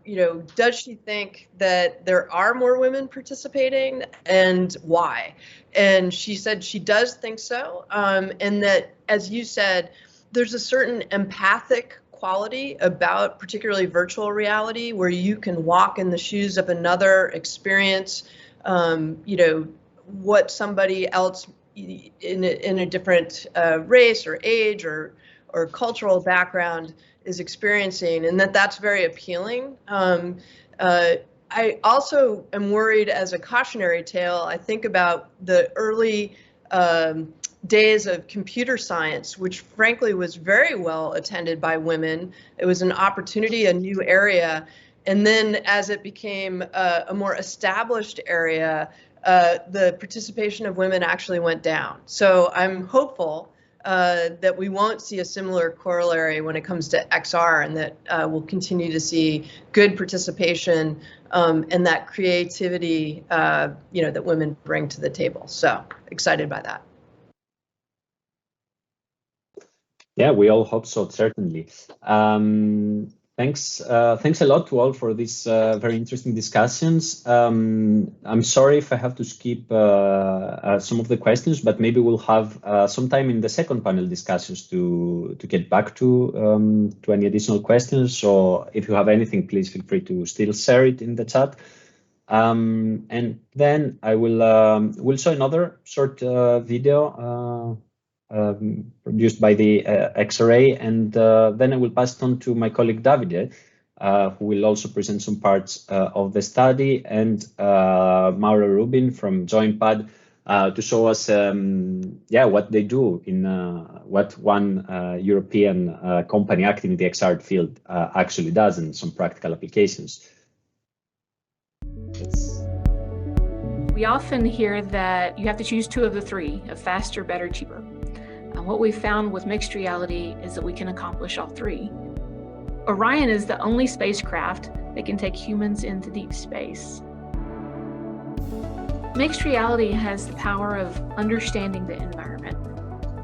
Speaker 7: does she think that there are more women participating and why? And she said she does think so, and that, as you said, there's a certain empathic quality about particularly virtual reality, where you can walk in the shoes of another, experience, you know, what somebody else in a different race or age or cultural background is experiencing, and that's very appealing. I also am worried, as a cautionary tale, I think about the early days of computer science, which frankly was very well attended by women. It was an opportunity, a new area. And then as it became a more established area, the participation of women actually went down. So I'm hopeful that we won't see a similar corollary when it comes to XR, and that we'll continue to see good participation and that creativity, you know, that women bring to the table. So excited by that.
Speaker 3: Yeah, we all hope so, certainly. Thanks a lot to all for these very interesting discussions. I'm sorry if I have to skip some of the questions, but maybe we'll have some time in the second panel discussions to get back to any additional questions. So if you have anything, please feel free to still share it in the chat. And then I will show another short video produced by the XRA, and then I will pass it on to my colleague Davide, who will also present some parts of the study, and Mauro Rubin from JoinPad to show us what they do in what one European company acting in the XR field actually does, and some practical applications.
Speaker 10: We often hear that you have to choose two of the three, of faster, better, cheaper. What we found with mixed reality is that we can accomplish all three. Orion is the only spacecraft that can take humans into deep space. Mixed reality has the power of understanding the environment.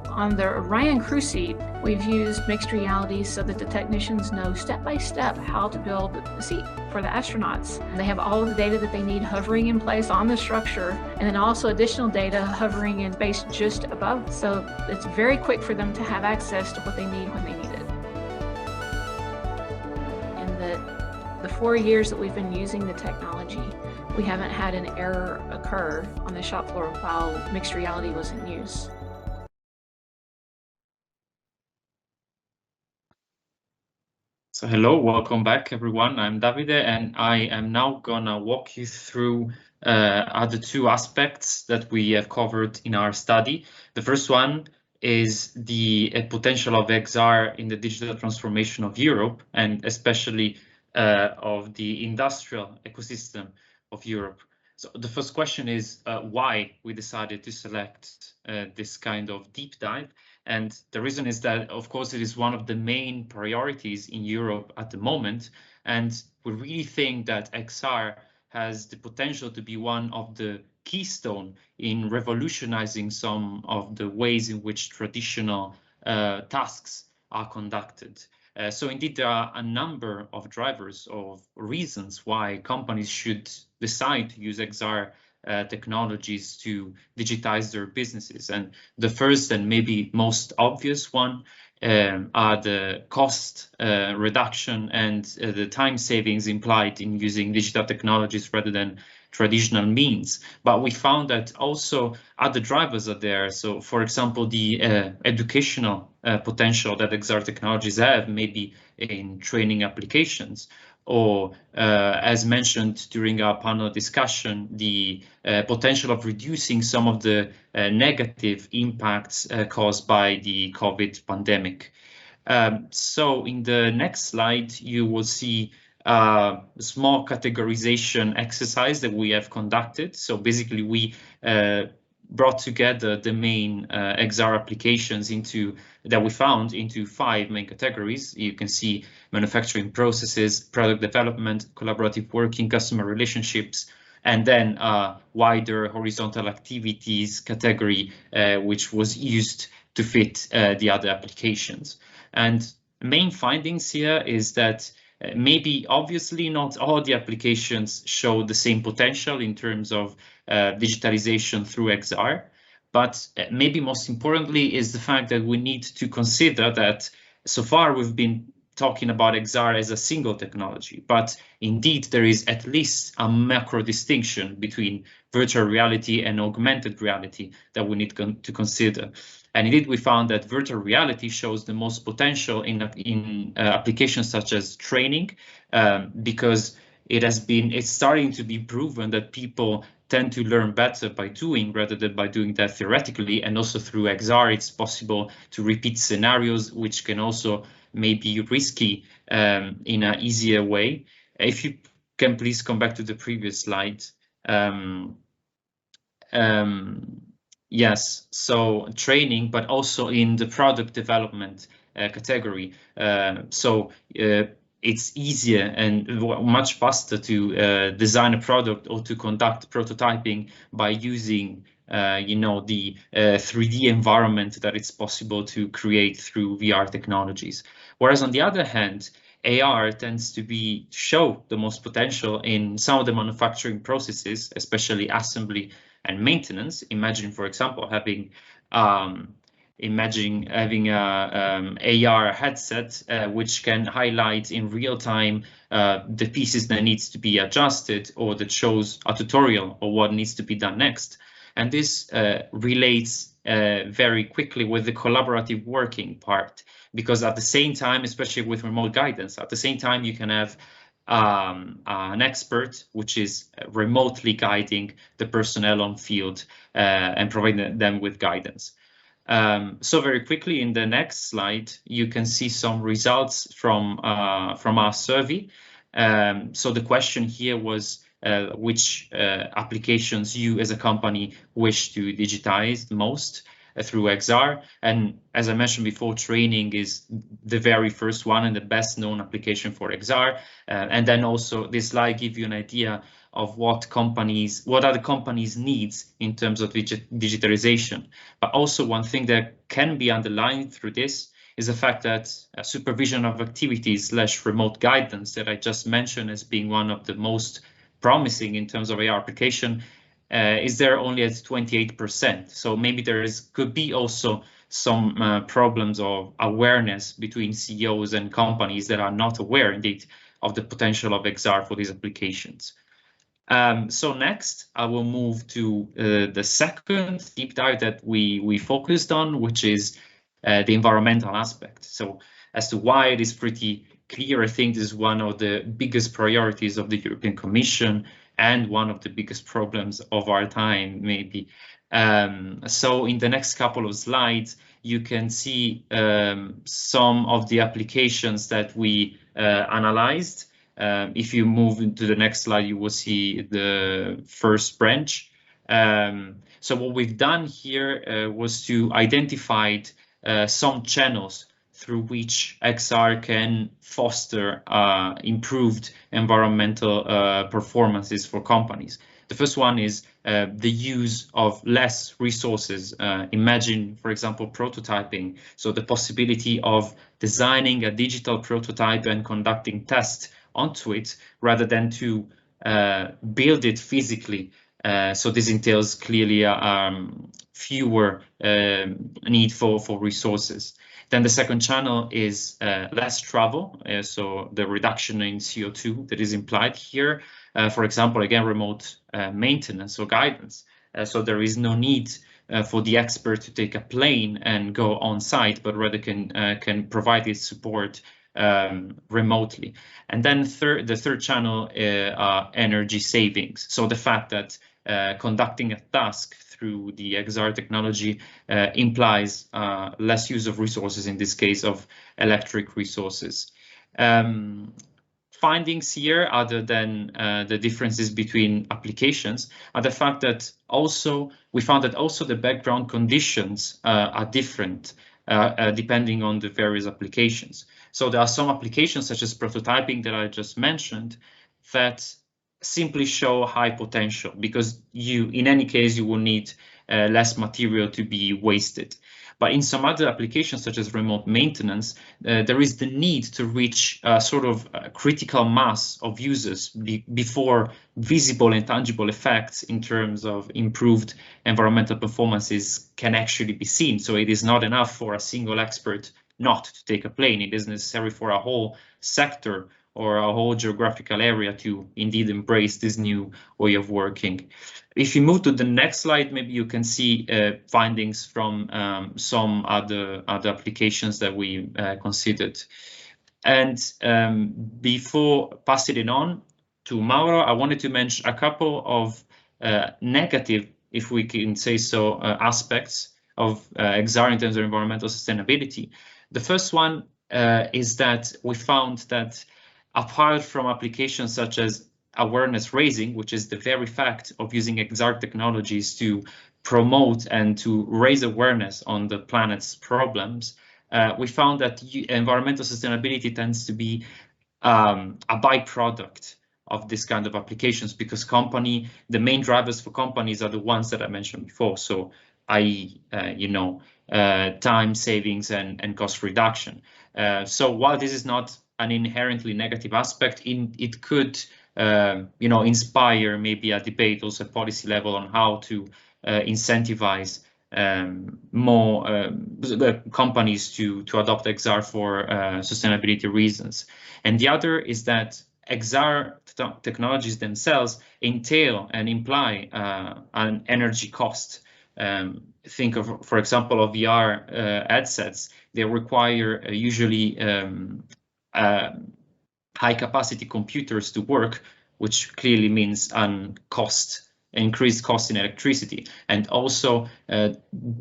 Speaker 10: On the Orion crew seat, we've used mixed reality so that the technicians know step by step how to build the seat for the astronauts. And they have all of the data that they need hovering in place on the structure, and then also additional data hovering in space just above. So it's very quick for them to have access to what they need when they need it. In the 4 years that we've been using the technology, we haven't had an error occur on the shop floor while mixed reality was in use.
Speaker 11: So hello, welcome back everyone. I'm Davide, and I am now gonna walk you through other two aspects that we have covered in our study. The first one is the potential of XR in the digital transformation of Europe, and especially of the industrial ecosystem of Europe. So the first question is why we decided to select this kind of deep dive. And the reason is that, of course, it is one of the main priorities in Europe at the moment. And we really think that XR has the potential to be one of the keystone in revolutionizing some of the ways in which traditional tasks are conducted. So indeed, there are a number of drivers of reasons why companies should decide to use XR technologies to digitize their businesses. And the first and maybe most obvious one are the cost reduction and the time savings implied in using digital technologies rather than traditional means. But we found that also other drivers are there. So for example, the educational potential that XR technologies have, maybe in training applications, or as mentioned during our panel discussion, the potential of reducing some of the negative impacts caused by the COVID pandemic. So in the next slide, you will see a small categorization exercise that we have conducted. So basically, we brought together the main XR applications that we found into 5 main categories. You can see manufacturing processes, product development, collaborative working, customer relationships, and then wider horizontal activities category, which was used to fit the other applications. And main findings here is that maybe obviously not all the applications show the same potential in terms of digitalization through XR, but maybe most importantly is the fact that we need to consider that so far we've been talking about XR as a single technology, but indeed there is at least a macro distinction between virtual reality and augmented reality that we need to consider. And indeed, we found that virtual reality shows the most potential in applications such as training, because it's starting to be proven that people tend to learn better by doing rather than by doing that theoretically. And also through XR, it's possible to repeat scenarios, which can also may be risky in an easier way. If you can please come back to the previous slide. Yes, so training, but also in the product development category. It's easier and much faster to design a product or to conduct prototyping by using the 3D environment that it's possible to create through VR technologies. Whereas on the other hand, AR tends to show the most potential in some of the manufacturing processes, especially assembly and maintenance. Imagine, for example, having a AR headset which can highlight in real time the pieces that needs to be adjusted, or that shows a tutorial or what needs to be done next. And this relates very quickly with the collaborative working part, because at the same time, especially with remote guidance, at the same time you can have an expert which is remotely guiding the personnel on field and providing them with guidance. So very quickly in the next slide, you can see some results from our survey. So the question here was which applications you as a company wish to digitize the most through XR. And as I mentioned before, training is the very first one and the best known application for XR. And then also this slide gives you an idea of what are the companies' needs in terms of digitalization. But also one thing that can be underlined through this is the fact that supervision of activities / remote guidance that I just mentioned as being one of the most promising in terms of AR application is there only at 28%. So maybe could be also some problems of awareness between CEOs and companies that are not aware indeed of the potential of XR for these applications. So next, I will move to the second deep dive that we focused on, which is the environmental aspect. So as to why it is pretty clear, I think this is one of the biggest priorities of the European Commission and one of the biggest problems of our time, maybe. So in the next couple of slides, you can see some of the applications that we analyzed. If you move into the next slide, you will see the first branch. So what we've done here was to identify some channels through which XR can foster improved environmental performances for companies. The first one is the use of less resources. Imagine, for example, prototyping. So the possibility of designing a digital prototype and conducting tests onto it rather than to build it physically. So this entails clearly fewer need for resources. Then the second channel is less travel, so the reduction in CO2 that is implied here. For example, again, remote maintenance or guidance. So there is no need for the expert to take a plane and go on site, but rather can provide its support remotely. And then the third channel are energy savings. So the fact that conducting a task through the XR technology implies less use of resources, in this case of electric resources. Findings here, other than the differences between applications, are the fact that we found that also the background conditions are different depending on the various applications. So there are some applications such as prototyping that I just mentioned that simply show high potential because in any case, you will need less material to be wasted. But in some other applications, such as remote maintenance, there is the need to reach a sort of critical mass of users before visible and tangible effects in terms of improved environmental performances can actually be seen. So it is not enough for a single expert not to take a plane. It is necessary for a whole sector or a whole geographical area to indeed embrace this new way of working. If you move to the next slide, maybe you can see findings from some other applications that we considered. And before passing it on to Mauro, I wanted to mention a couple of negative, if we can say so, aspects of XR in terms of environmental sustainability. The first one is that we found that apart from applications such as awareness raising, which is the very fact of using XR technologies to promote and to raise awareness on the planet's problems, we found that environmental sustainability tends to be a byproduct of this kind of applications, because the main drivers for companies are the ones that I mentioned before. So, i.e., time savings and cost reduction. So while this is not an inherently negative aspect, it could, inspire maybe a debate also at policy level on how to incentivize more companies to adopt XR for sustainability reasons. And the other is that XR technologies themselves entail and imply an energy cost. Think of, for example, of VR headsets. They require usually high-capacity computers to work, which clearly means increased cost in electricity. And also,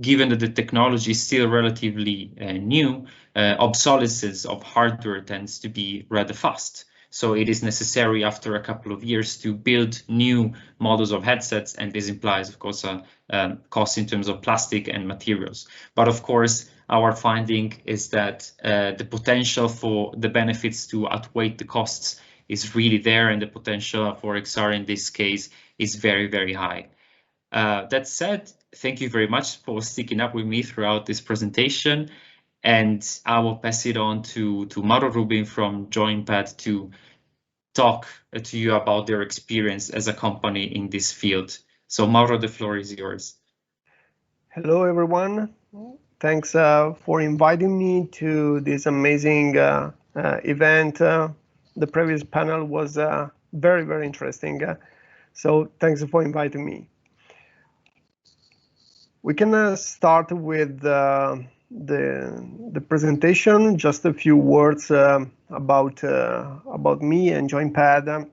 Speaker 11: given that the technology is still relatively new, obsolescence of hardware tends to be rather fast. So it is necessary after a couple of years to build new models of headsets, and this implies, of course, a cost in terms of plastic and materials. But of course, our finding is that the potential for the benefits to outweigh the costs is really there, and the potential for XR in this case is very, very high. That said, thank you very much for sticking up with me throughout this presentation, and I will pass it on to Mauro Rubin from JoinPad to talk to you about their experience as a company in this field. So Mauro, the floor is yours.
Speaker 12: Hello, everyone. Thanks for inviting me to this amazing event. The previous panel was very, very interesting. So thanks for inviting me. We can start with the presentation. Just a few words about me and JoinPad.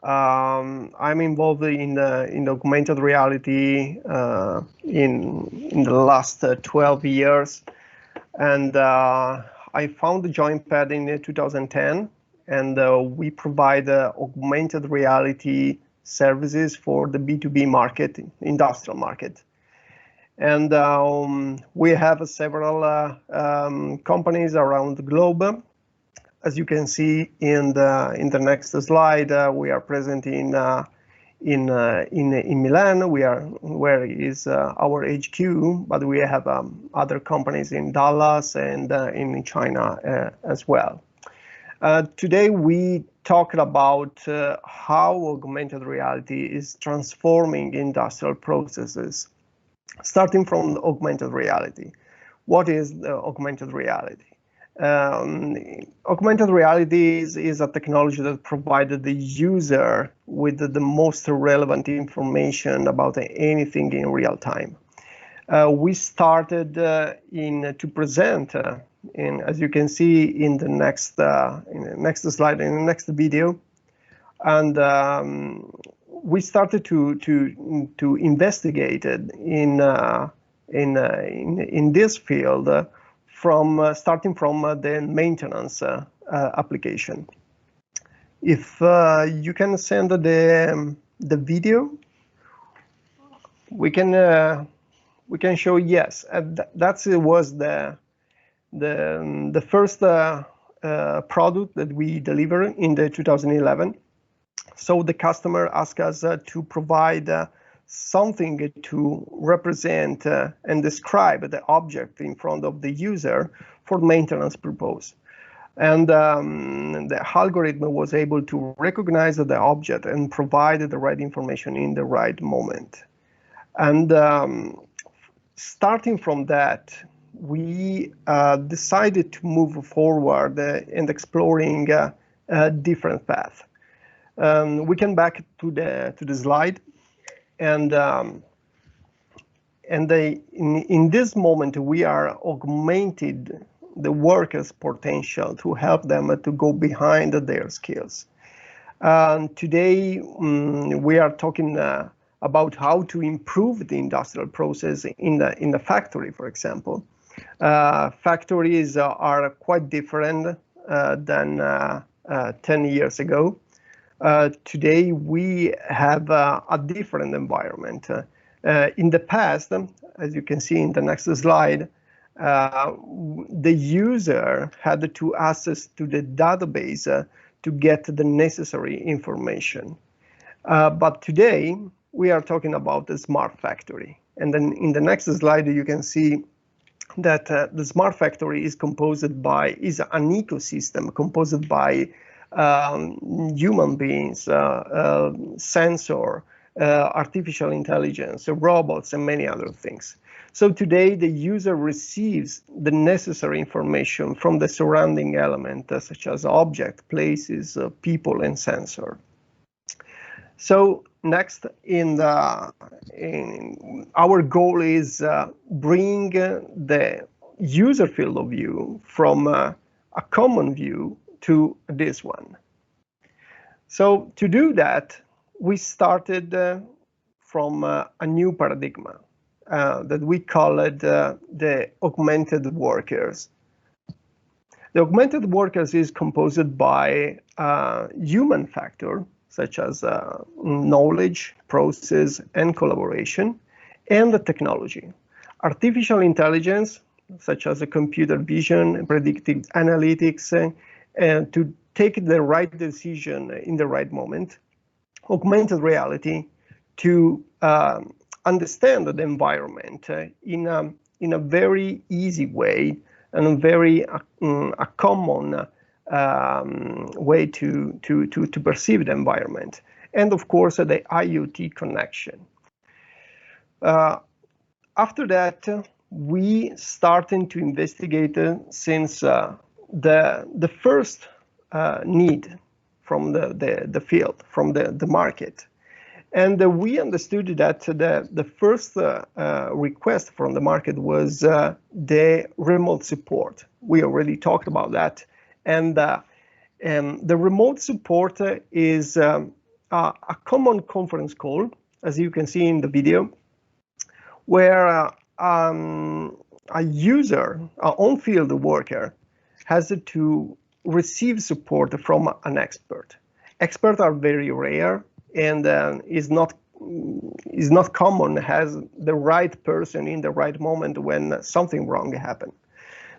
Speaker 12: I'm involved in augmented reality in the last 12 years, and I founded JoinPad in 2010, and we provide augmented reality services for the B2B market, industrial market. And we have several companies around the globe. As you can see in the next slide, we are present in Milan, where is our HQ, but we have other companies in Dallas and in China as well. Today we talked about how augmented reality is transforming industrial processes. Starting from augmented reality. What is the augmented reality? Augmented reality is a technology that provided the user with the most relevant information about anything in real time. We started to present, as you can see in the next slide, in the next video, and we started to investigate it in this field. Starting from the maintenance application. If you can send the video, we can show yes. That was the first product that we delivered in the 2011. So the customer asked us to provide something to represent and describe the object in front of the user for maintenance purpose. And the algorithm was able to recognize the object and provide the right information in the right moment. And starting from that, we decided to move forward and exploring different paths. We can back to the slide, and in this moment we are augmented the workers' potential to help them to go behind their skills. Today we are talking about how to improve the industrial process in the factory, for example. Factories are quite different than 10 years ago. Today we have a different environment. In the past, as you can see in the next slide, the user had to access to the database to get the necessary information. But today we are talking about the smart factory. And then in the next slide, you can see that the smart factory is an ecosystem composed by human beings, sensor, artificial intelligence, robots, and many other things. So today the user receives the necessary information from the surrounding element, such as object, places, people, and sensor. So next, our goal is bring the user field of view from a common view to this one. So to do that, we started from a new paradigm that we call it the augmented workers. The augmented workers is composed by human factor, such as knowledge, process, and collaboration, and the technology. Artificial intelligence, such as computer vision, predictive analytics, and to take the right decision in the right moment. Augmented reality, to understand the environment in a very easy way and a very a common way to perceive the environment, and of course the IoT connection. After that, we started to investigate since the first need from the field, from the market. And we understood that the first request from the market was the remote support. We already talked about that. And the remote support is a common conference call, as you can see in the video, where a user, an on-field worker, has to receive support from an expert. Experts are very rare, and is not common, has the right person in the right moment when something wrong happens.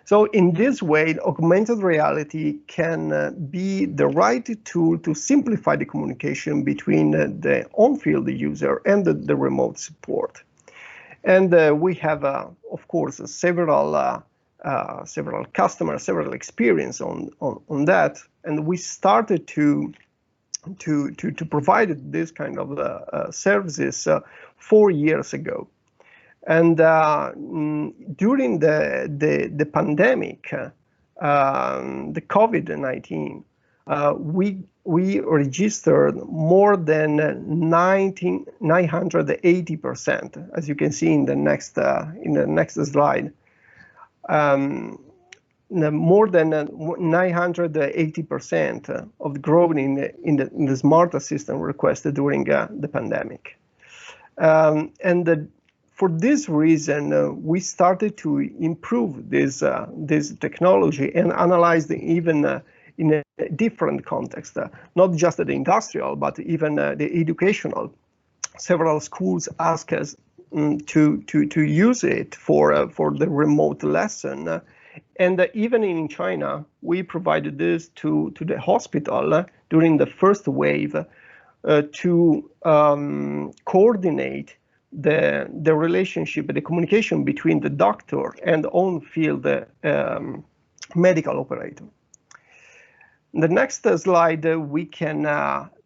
Speaker 12: So in this way, augmented reality can be the right tool to simplify the communication between the on-field user and the remote support. And we have, of course, several customers, several experience on that, and we started to provide this kind of services 4 years ago. And during the pandemic, the COVID-19, we registered more than 980%, as you can see in the next slide. More than 980% of the growth in the smart assistant requested during the pandemic. For this reason, we started to improve this technology and analyze even in a different context, not just the industrial, but even the educational. Several schools ask us to use it for the remote lesson. And even in China, we provided this to the hospital during the first wave to coordinate the relationship, the communication between the doctor and on-field medical operator. In the next slide, we can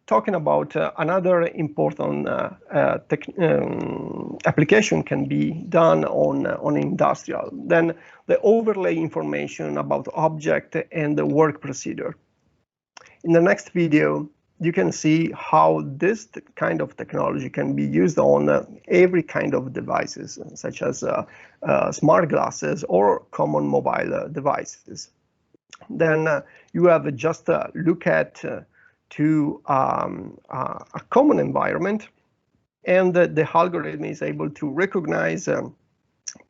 Speaker 12: talking about another important application can be done on industrial. Then the overlay information about object and the work procedure. In the next video, you can see how this kind of technology can be used on every kind of devices, such as smart glasses or common mobile devices. Then you have just a look at to a common environment, and the algorithm is able to recognize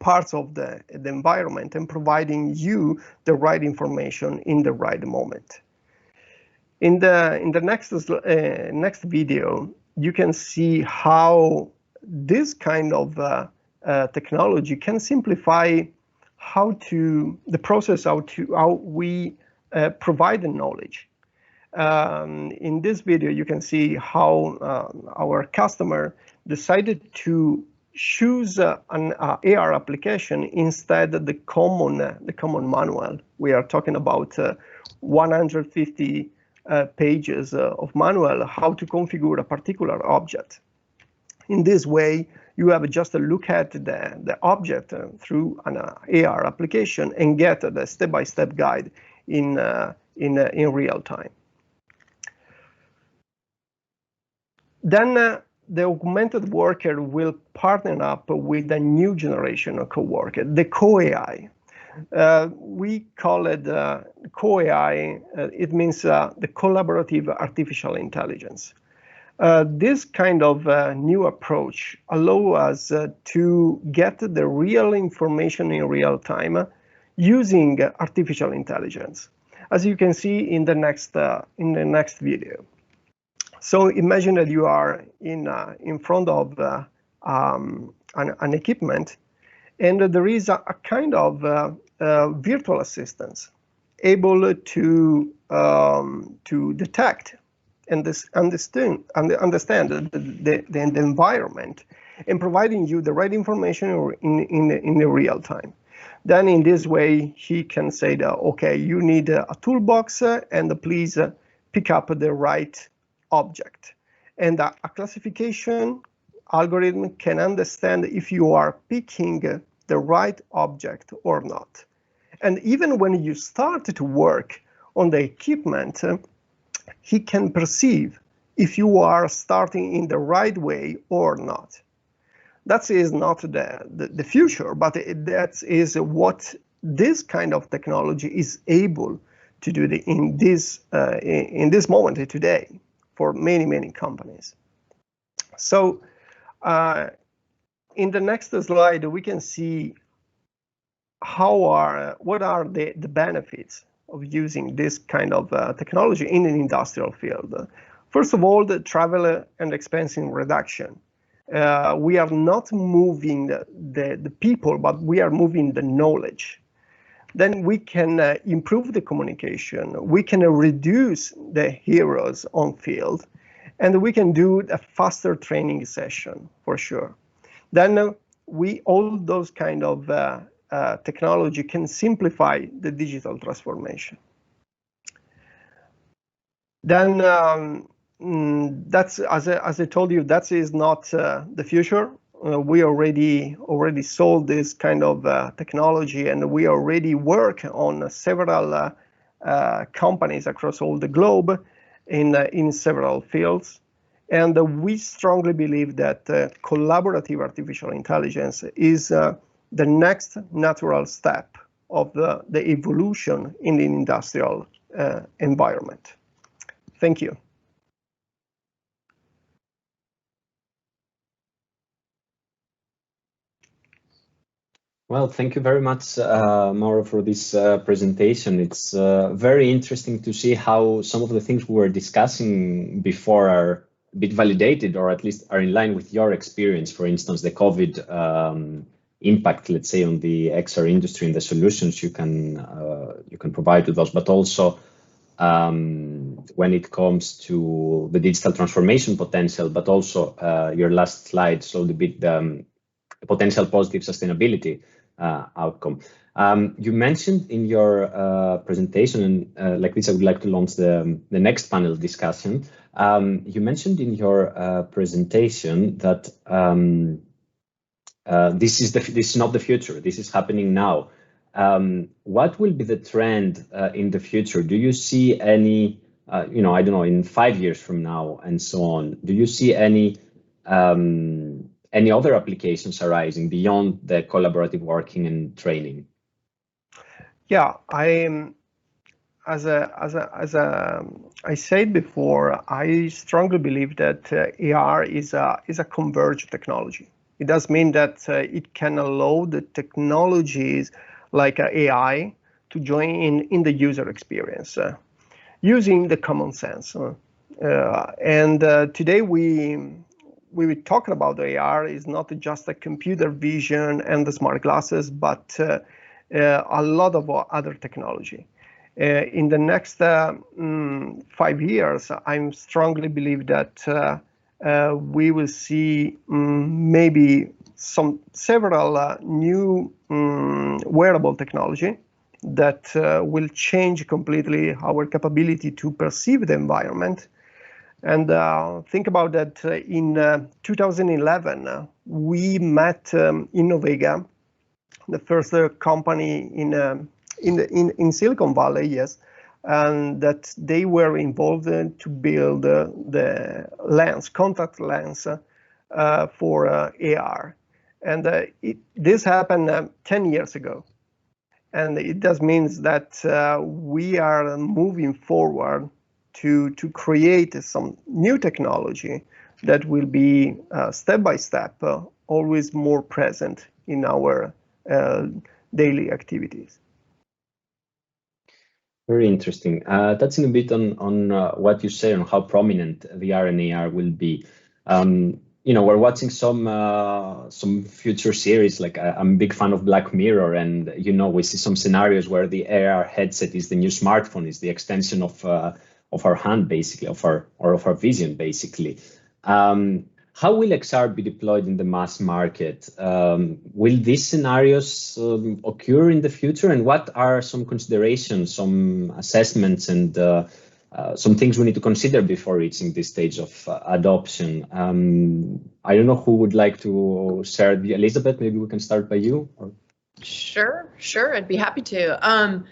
Speaker 12: parts of the environment and providing you the right information in the right moment. In the next video, you can see how this kind of technology can simplify the process, how we provide the knowledge. In this video, you can see how our customer decided to choose an AR application instead of the common manual. We are talking about 150 pages of manual how to configure a particular object. In this way, you have just a look at the object through an AR application and get the step-by-step guide in real time. Then the augmented worker will partner up with a new generation of co-worker, the co-AI. We call it co-AI. It means the collaborative artificial intelligence. This kind of new approach allows us to get the real information in real time using artificial intelligence, as you can see in the next video. So imagine that you are in front of an equipment, and there is a kind of virtual assistant able to detect and understand the environment and providing you the right information in the real time. Then in this way, he can say that, okay, you need a toolbox and please pick up the right object. And a classification algorithm can understand if you are picking the right object or not. And even when you start to work on the equipment, he can perceive if you are starting in the right way or not. That is not the future, but that is what this kind of technology is able to do in this moment today for many companies. So in the next slide, we can see what are the benefits of using this kind of technology in an industrial field. First of all, the travel and expense reduction. We are not moving the people, but we are moving the knowledge. Then we can improve the communication. We can reduce the heroes on field, and we can do a faster training session for sure. Then all those kind of technology can simplify the digital transformation. Then that's as I told you, that is not the future. We already sold this kind of technology, and we already work on several companies across all the globe in several fields. And we strongly believe that collaborative artificial intelligence is the next natural step of the evolution in the industrial environment. Thank you.
Speaker 3: Well, thank you very much, Mauro, for this presentation. It's very interesting to see how some of the things we were discussing before are a bit validated, or at least are in line with your experience. For instance, the COVID impact, let's say, on the XR industry and the solutions you can provide to those, but also when it comes to the digital transformation potential, but also your last slide showed a bit potential positive sustainability outcome. You mentioned in your presentation, and like this, I would like to launch the next panel discussion, You mentioned in your presentation that this is not the future. This is happening now. What will be the trend in the future? Do you see any, I don't know, in 5 years from now and so on? Do you see any other applications arising beyond the collaborative working and training?
Speaker 12: Yeah, as I said before, I strongly believe that AR is a converged technology. It does mean that it can allow the technologies like AI to join in the user experience using the common sense. And today we were talking about AR is not just a computer vision and the smart glasses, but a lot of other technology. In the next 5 years, I strongly believe that we will see maybe several new wearable technology that will change completely our capability to perceive the environment. And think about that in 2011, we met Innovega, the first company in Silicon Valley, yes, and that they were involved to build the contact lens for AR. And this happened 10 years ago. And it does means that we are moving forward to create some new technology that will be step by step always more present in our daily activities.
Speaker 3: Very interesting. Touching a bit on what you say on how prominent VR and AR will be. We're watching some future series. Like I'm a big fan of Black Mirror, and we see some scenarios where the AR headset is the new smartphone, is the extension of our hand, basically, of our vision, basically. How will XR be deployed in the mass market? Will these scenarios occur in the future? And what are some considerations, some assessments, and some things we need to consider before reaching this stage of adoption? I don't know who would like to share. Elizabeth, maybe we can start by you. Or...
Speaker 7: Sure, I'd be happy to.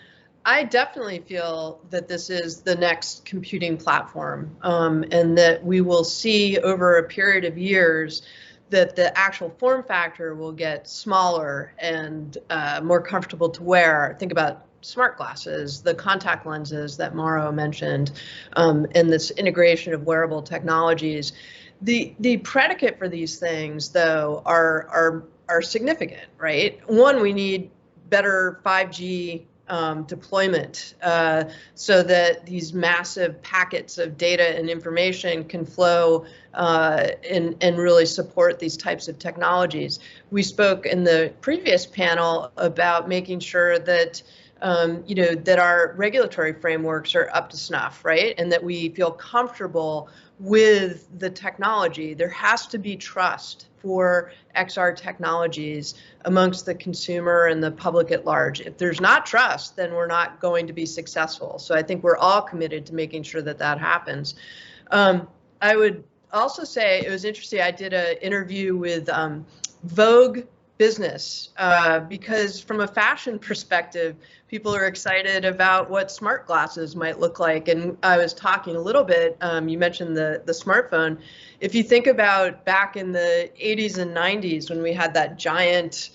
Speaker 7: I definitely feel that this is the next computing platform, and that we will see over a period of years that the actual form factor will get smaller and more comfortable to wear. Think about smart glasses, the contact lenses that Mauro mentioned, and this integration of wearable technologies. The predicate for these things, though, are significant, right? One, we need better 5G deployment so that these massive packets of data and information can flow and really support these types of technologies. We spoke in the previous panel about making sure that that our regulatory frameworks are up to snuff, right? And that we feel comfortable with the technology. There has to be trust for XR technologies amongst the consumer and the public at large. If there's not trust, then we're not going to be successful. So I think we're all committed to making sure that that happens. I would also say it was interesting. I did an interview with Vogue Business because from a fashion perspective, people are excited about what smart glasses might look like. And I was talking a little bit, you mentioned the smartphone. If you think about back in the 80s and 90s when we had that giant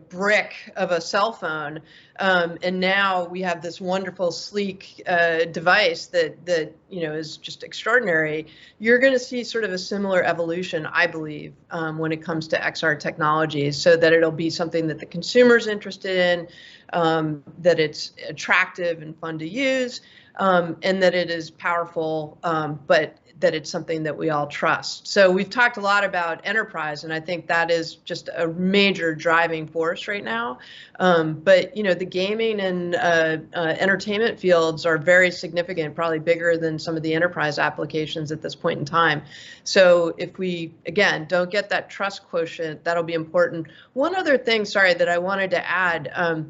Speaker 7: brick of a cell phone, and now we have this wonderful sleek device that is just extraordinary. You're going to see sort of a similar evolution, I believe, when it comes to XR technologies, so that it'll be something that the consumer's interested in, that it's attractive and fun to use, and that it is powerful, but that it's something that we all trust. So we've talked a lot about enterprise, and I think that is just a major driving force right now. But the gaming and entertainment fields are very significant, probably bigger than some of the enterprise applications at this point in time. So if we, again, don't get that trust quotient, that'll be important. One other thing, sorry, that I wanted to add,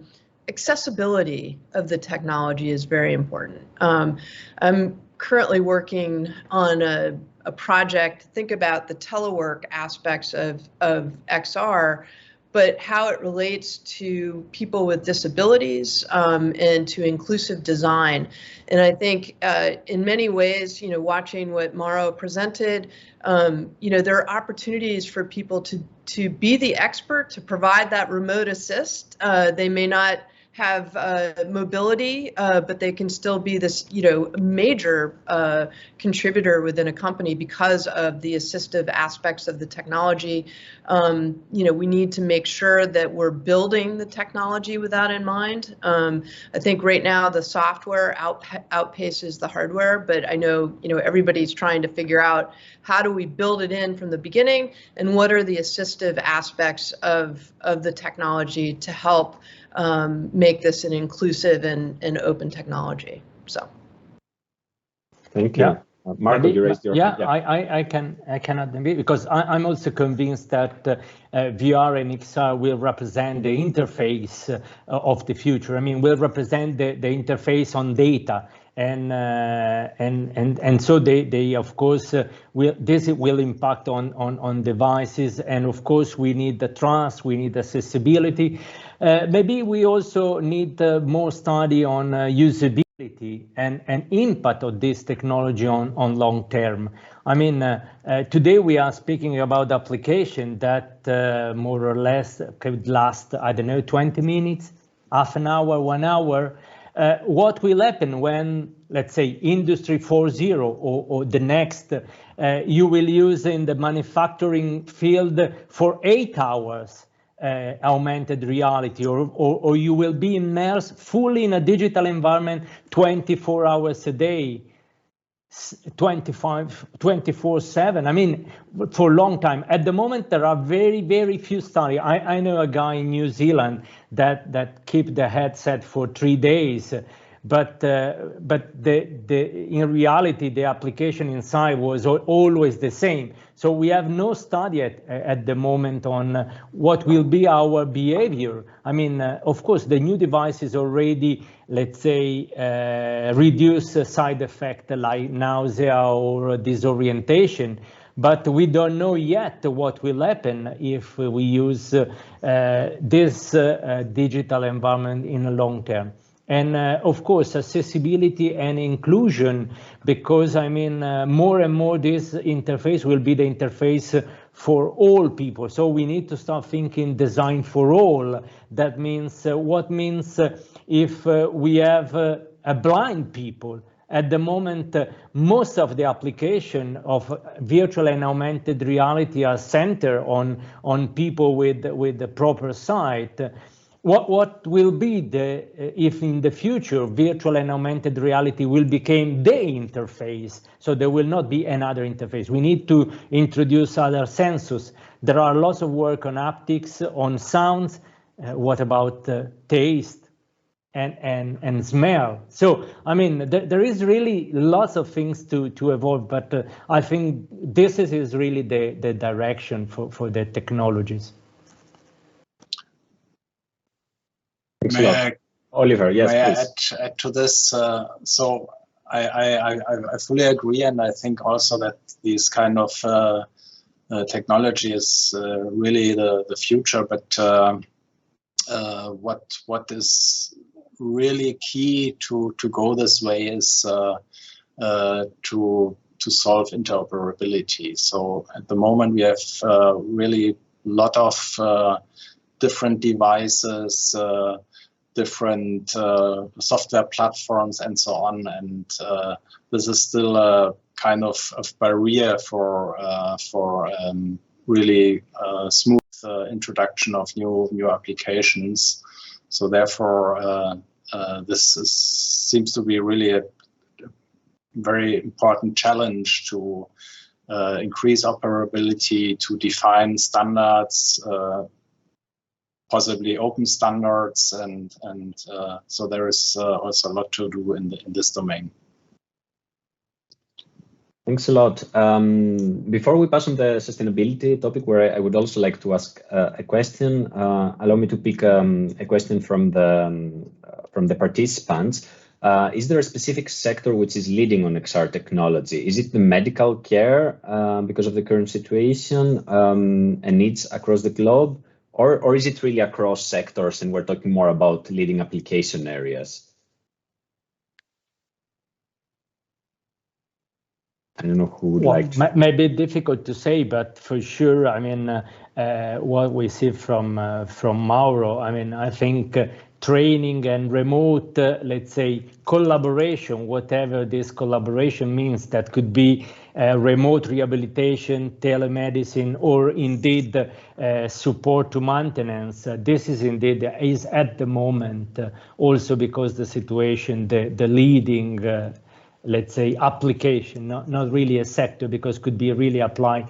Speaker 7: accessibility of the technology is very important. I'm currently working on a project, think about the telework aspects of XR, but how it relates to people with disabilities and to inclusive design. And I think in many ways, watching what Mauro presented, there are opportunities for people to be the expert, to provide that remote assist. They may not have mobility, but they can still be this, major contributor within a company because of the assistive aspects of the technology. We need to make sure that we're building the technology with that in mind. I think right now the software outpaces the hardware, but I know, everybody's trying to figure out how do we build it in from the beginning and what are the assistive aspects of the technology to help make this an inclusive and open technology. So,
Speaker 3: thank you.
Speaker 9: Yeah.
Speaker 3: Marco, you raised your hand.
Speaker 9: I can add a bit because I'm also convinced that VR and XR will represent the interface of the future. I mean, will represent the interface on data. And so they of course this will impact on devices, and of course we need the trust, we need accessibility. Maybe we also need more study on usability and impact of this technology on long term. I mean, today we are speaking about application that more or less could last, I don't know, 20 minutes, half an hour, 1 hour. What will happen when, let's say, Industry 4.0 or the next, you will use in the manufacturing field for 8 hours augmented reality, or you will be immersed fully in a digital environment 24 hours a day, 24/7. I mean, for a long time. At the moment, there are very, very few studies. I know a guy in New Zealand that keep the headset for 3 days, but in reality, the application inside was always the same. So we have no study at the moment on what will be our behavior. I mean, of course, the new devices already, let's say, reduce side effect like nausea or disorientation, but we don't know yet what will happen if we use this digital environment in the long term. And of course, accessibility and inclusion, because I mean, more and more this interface will be the interface for all people. So we need to start thinking design for all. That means, what means if we have a blind people? At the moment, most of the application of virtual and augmented reality are centered on people with the proper sight. What will be if in the future virtual and augmented reality will become the interface? So there will not be another interface. We need to introduce other sensors. There are lots of work on haptics, on sounds. What about taste and smell? So I mean, there is really lots of things to evolve, but I think this is really the direction for the technologies.
Speaker 3: Oliver, yes,
Speaker 8: please. Add to this? So I fully agree, and I think also that these kind of technology is really the future. But what is really key to go this way is to solve interoperability. So at the moment we have really a lot of different devices, different software platforms and so on, and this is still a kind of barrier for really smooth introduction of new applications. So therefore, this seems to be really a very important challenge to increase operability, to define standards, possibly open standards, and so there is also a lot to do in this domain.
Speaker 3: Thanks a lot. Before we pass on the sustainability topic, where I would also like to ask a question, allow me to pick a question from the participants. is there a specific sector which is leading on XR technology? Is it the medical care because of the current situation and needs across the globe? Or is it really across sectors and we're talking more about leading application areas? I don't know who would like to.
Speaker 9: Maybe difficult to say, but for sure, I mean, what we see from Mauro, I mean, I think training and remote, let's say, collaboration, whatever this collaboration means, that could be remote rehabilitation, telemedicine, or indeed support to maintenance. This is indeed at the moment also because the situation, the leading let's say application, not really a sector, because could be really applied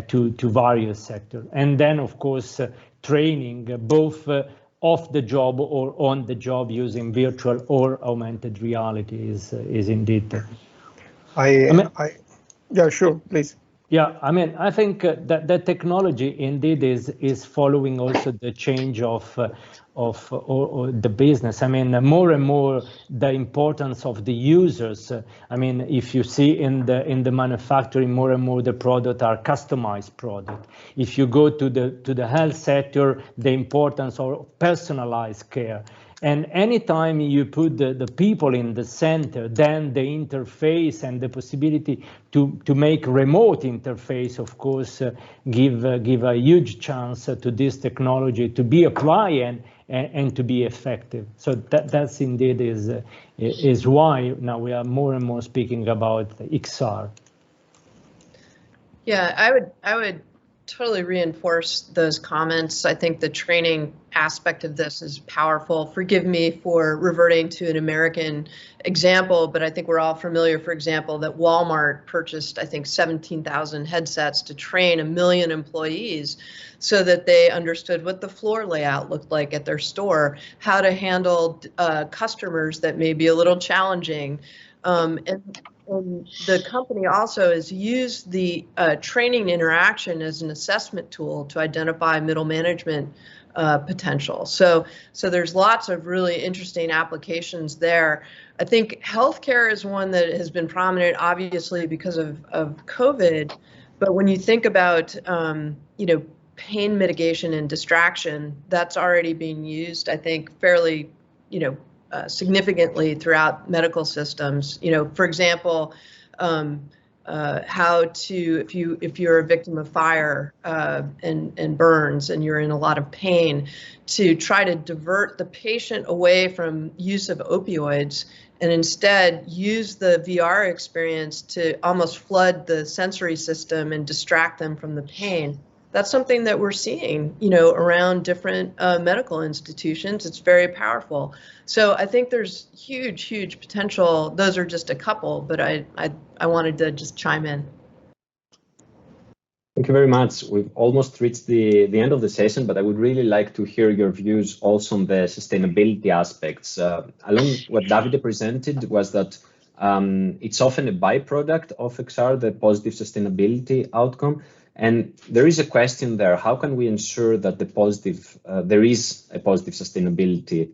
Speaker 9: to various sectors. And then of course training both off the job or on the job using virtual or augmented reality is indeed.
Speaker 12: Yeah, sure, please.
Speaker 9: Yeah, I mean, I think that the technology indeed is following also the change of the business. I mean, more and more the importance of the users. I mean, if you see in the manufacturing, more and more the product are customized product. If you go to the health sector, the importance of personalized care. And anytime you put the people in the center, then the interface and the possibility to make remote interface, of course, give a huge chance to this technology to be applied and to be effective. So that's indeed is why now we are more and more speaking about XR.
Speaker 7: Yeah, I would totally reinforce those comments. I think the training aspect of this is powerful. Forgive me for reverting to an American example, but I think we're all familiar, for example, that Walmart purchased, I think, 17,000 headsets to train 1 million employees so that they understood what the floor layout looked like at their store, how to handle customers that may be a little challenging. And the company also has used the training interaction as an assessment tool to identify middle management potential. So there's lots of really interesting applications there. I think healthcare is one that has been prominent, obviously, because of COVID. But when you think about, pain mitigation and distraction, that's already being used, I think, fairly, significantly throughout medical systems. For example, how to, if you're a victim of fire and burns and you're in a lot of pain, to try to divert the patient away from use of opioids and instead use the VR experience to almost flood the sensory system and distract them from the pain. That's something that we're seeing, around different medical institutions. It's very powerful. So I think there's huge potential. Those are just a couple, but I wanted to just chime in.
Speaker 3: Thank you very much. We've almost reached the end of the session, but I would really like to hear your views also on the sustainability aspects. Along what Davide presented was that it's often a byproduct of XR, the positive sustainability outcome. And there is a question there: how can we ensure that there is a positive sustainability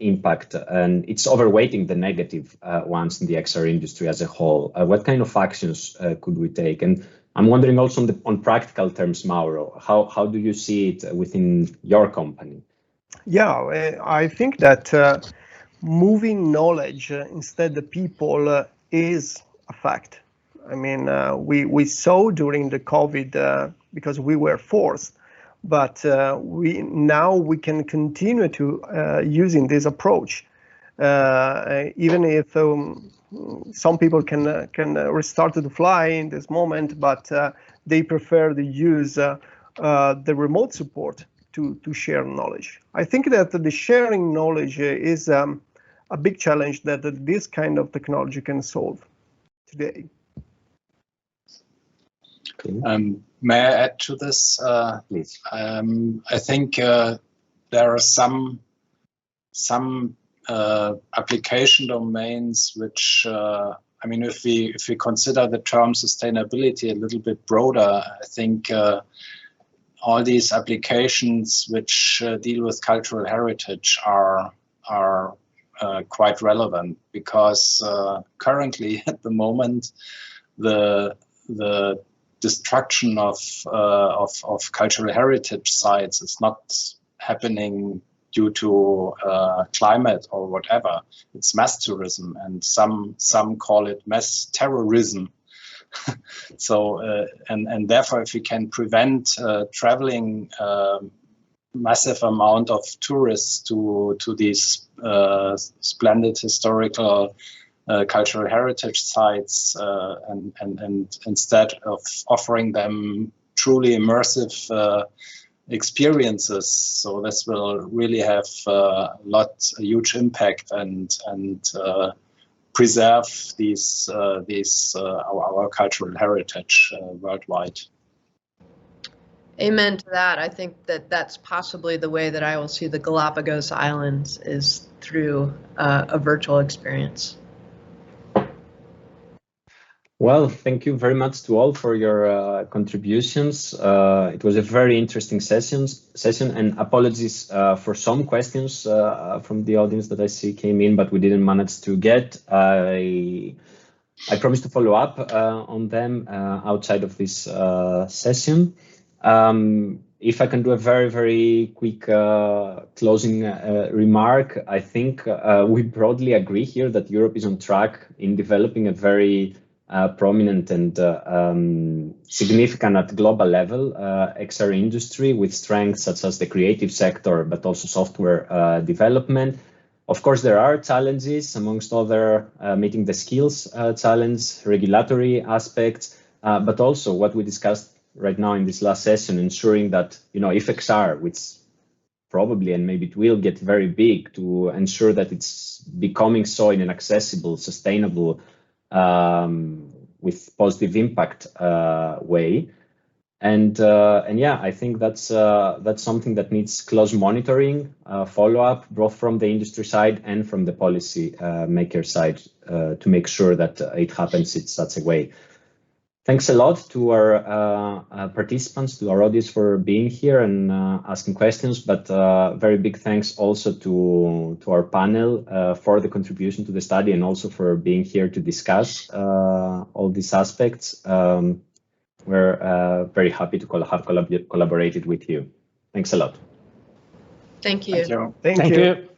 Speaker 3: impact, and it's overweighting the negative ones in the XR industry as a whole? What kind of actions could we take? And I'm wondering also on practical terms, Mauro, how do you see it within your company?
Speaker 12: Yeah, I think that moving knowledge instead of people is a fact. I mean, we saw during the COVID because we were forced, but now we can continue to using this approach, even if some people can restart to fly in this moment, but they prefer to use the remote support to share knowledge. I think that the sharing knowledge is a big challenge that this kind of technology can solve today.
Speaker 8: May I add to this?
Speaker 3: Please.
Speaker 8: I think there are some application domains which, I mean, if we consider the term sustainability a little bit broader, I think all these applications which deal with cultural heritage are quite relevant, because currently at the moment the destruction of cultural heritage sites is not happening due to climate or whatever. It's mass tourism, and some call it mass terrorism. So and therefore, if we can prevent traveling massive amount of tourists to these splendid historical cultural heritage sites, and instead of offering them truly immersive experiences, so this will really have a huge impact and preserve these our cultural heritage worldwide.
Speaker 7: Amen to that. I think that that's possibly the way that I will see the Galapagos Islands, is through a virtual experience.
Speaker 3: Well, thank you very much to all for your contributions. It was a very interesting session, and apologies for some questions from the audience that I see came in, but we didn't manage to get. I promise to follow up on them outside of this session. If I can do a very, very quick closing remark, I think we broadly agree here that Europe is on track in developing a very prominent and significant at global level XR industry with strengths such as the creative sector, but also software development. Of course, there are challenges, amongst other meeting the skills challenge, regulatory aspects, but also what we discussed right now in this last session, ensuring that, if XR, which probably and maybe it will get very big, to ensure that it's becoming so in an accessible, sustainable, with positive impact way. And yeah, I think that's something that needs close monitoring, follow-up, both from the industry side and from the policy maker side, to make sure that it happens in such a way. Thanks a lot to our participants, to our audience for being here and asking questions, but very big thanks also to our panel for the contribution to the study and also for being here to discuss all these aspects. We're very happy to have collaborated with you. Thanks a lot.
Speaker 7: Thank you.
Speaker 12: Thank you.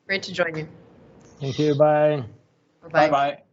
Speaker 7: Great to join you.
Speaker 9: Thank you. Bye.
Speaker 7: Bye-bye.
Speaker 8: Bye-bye.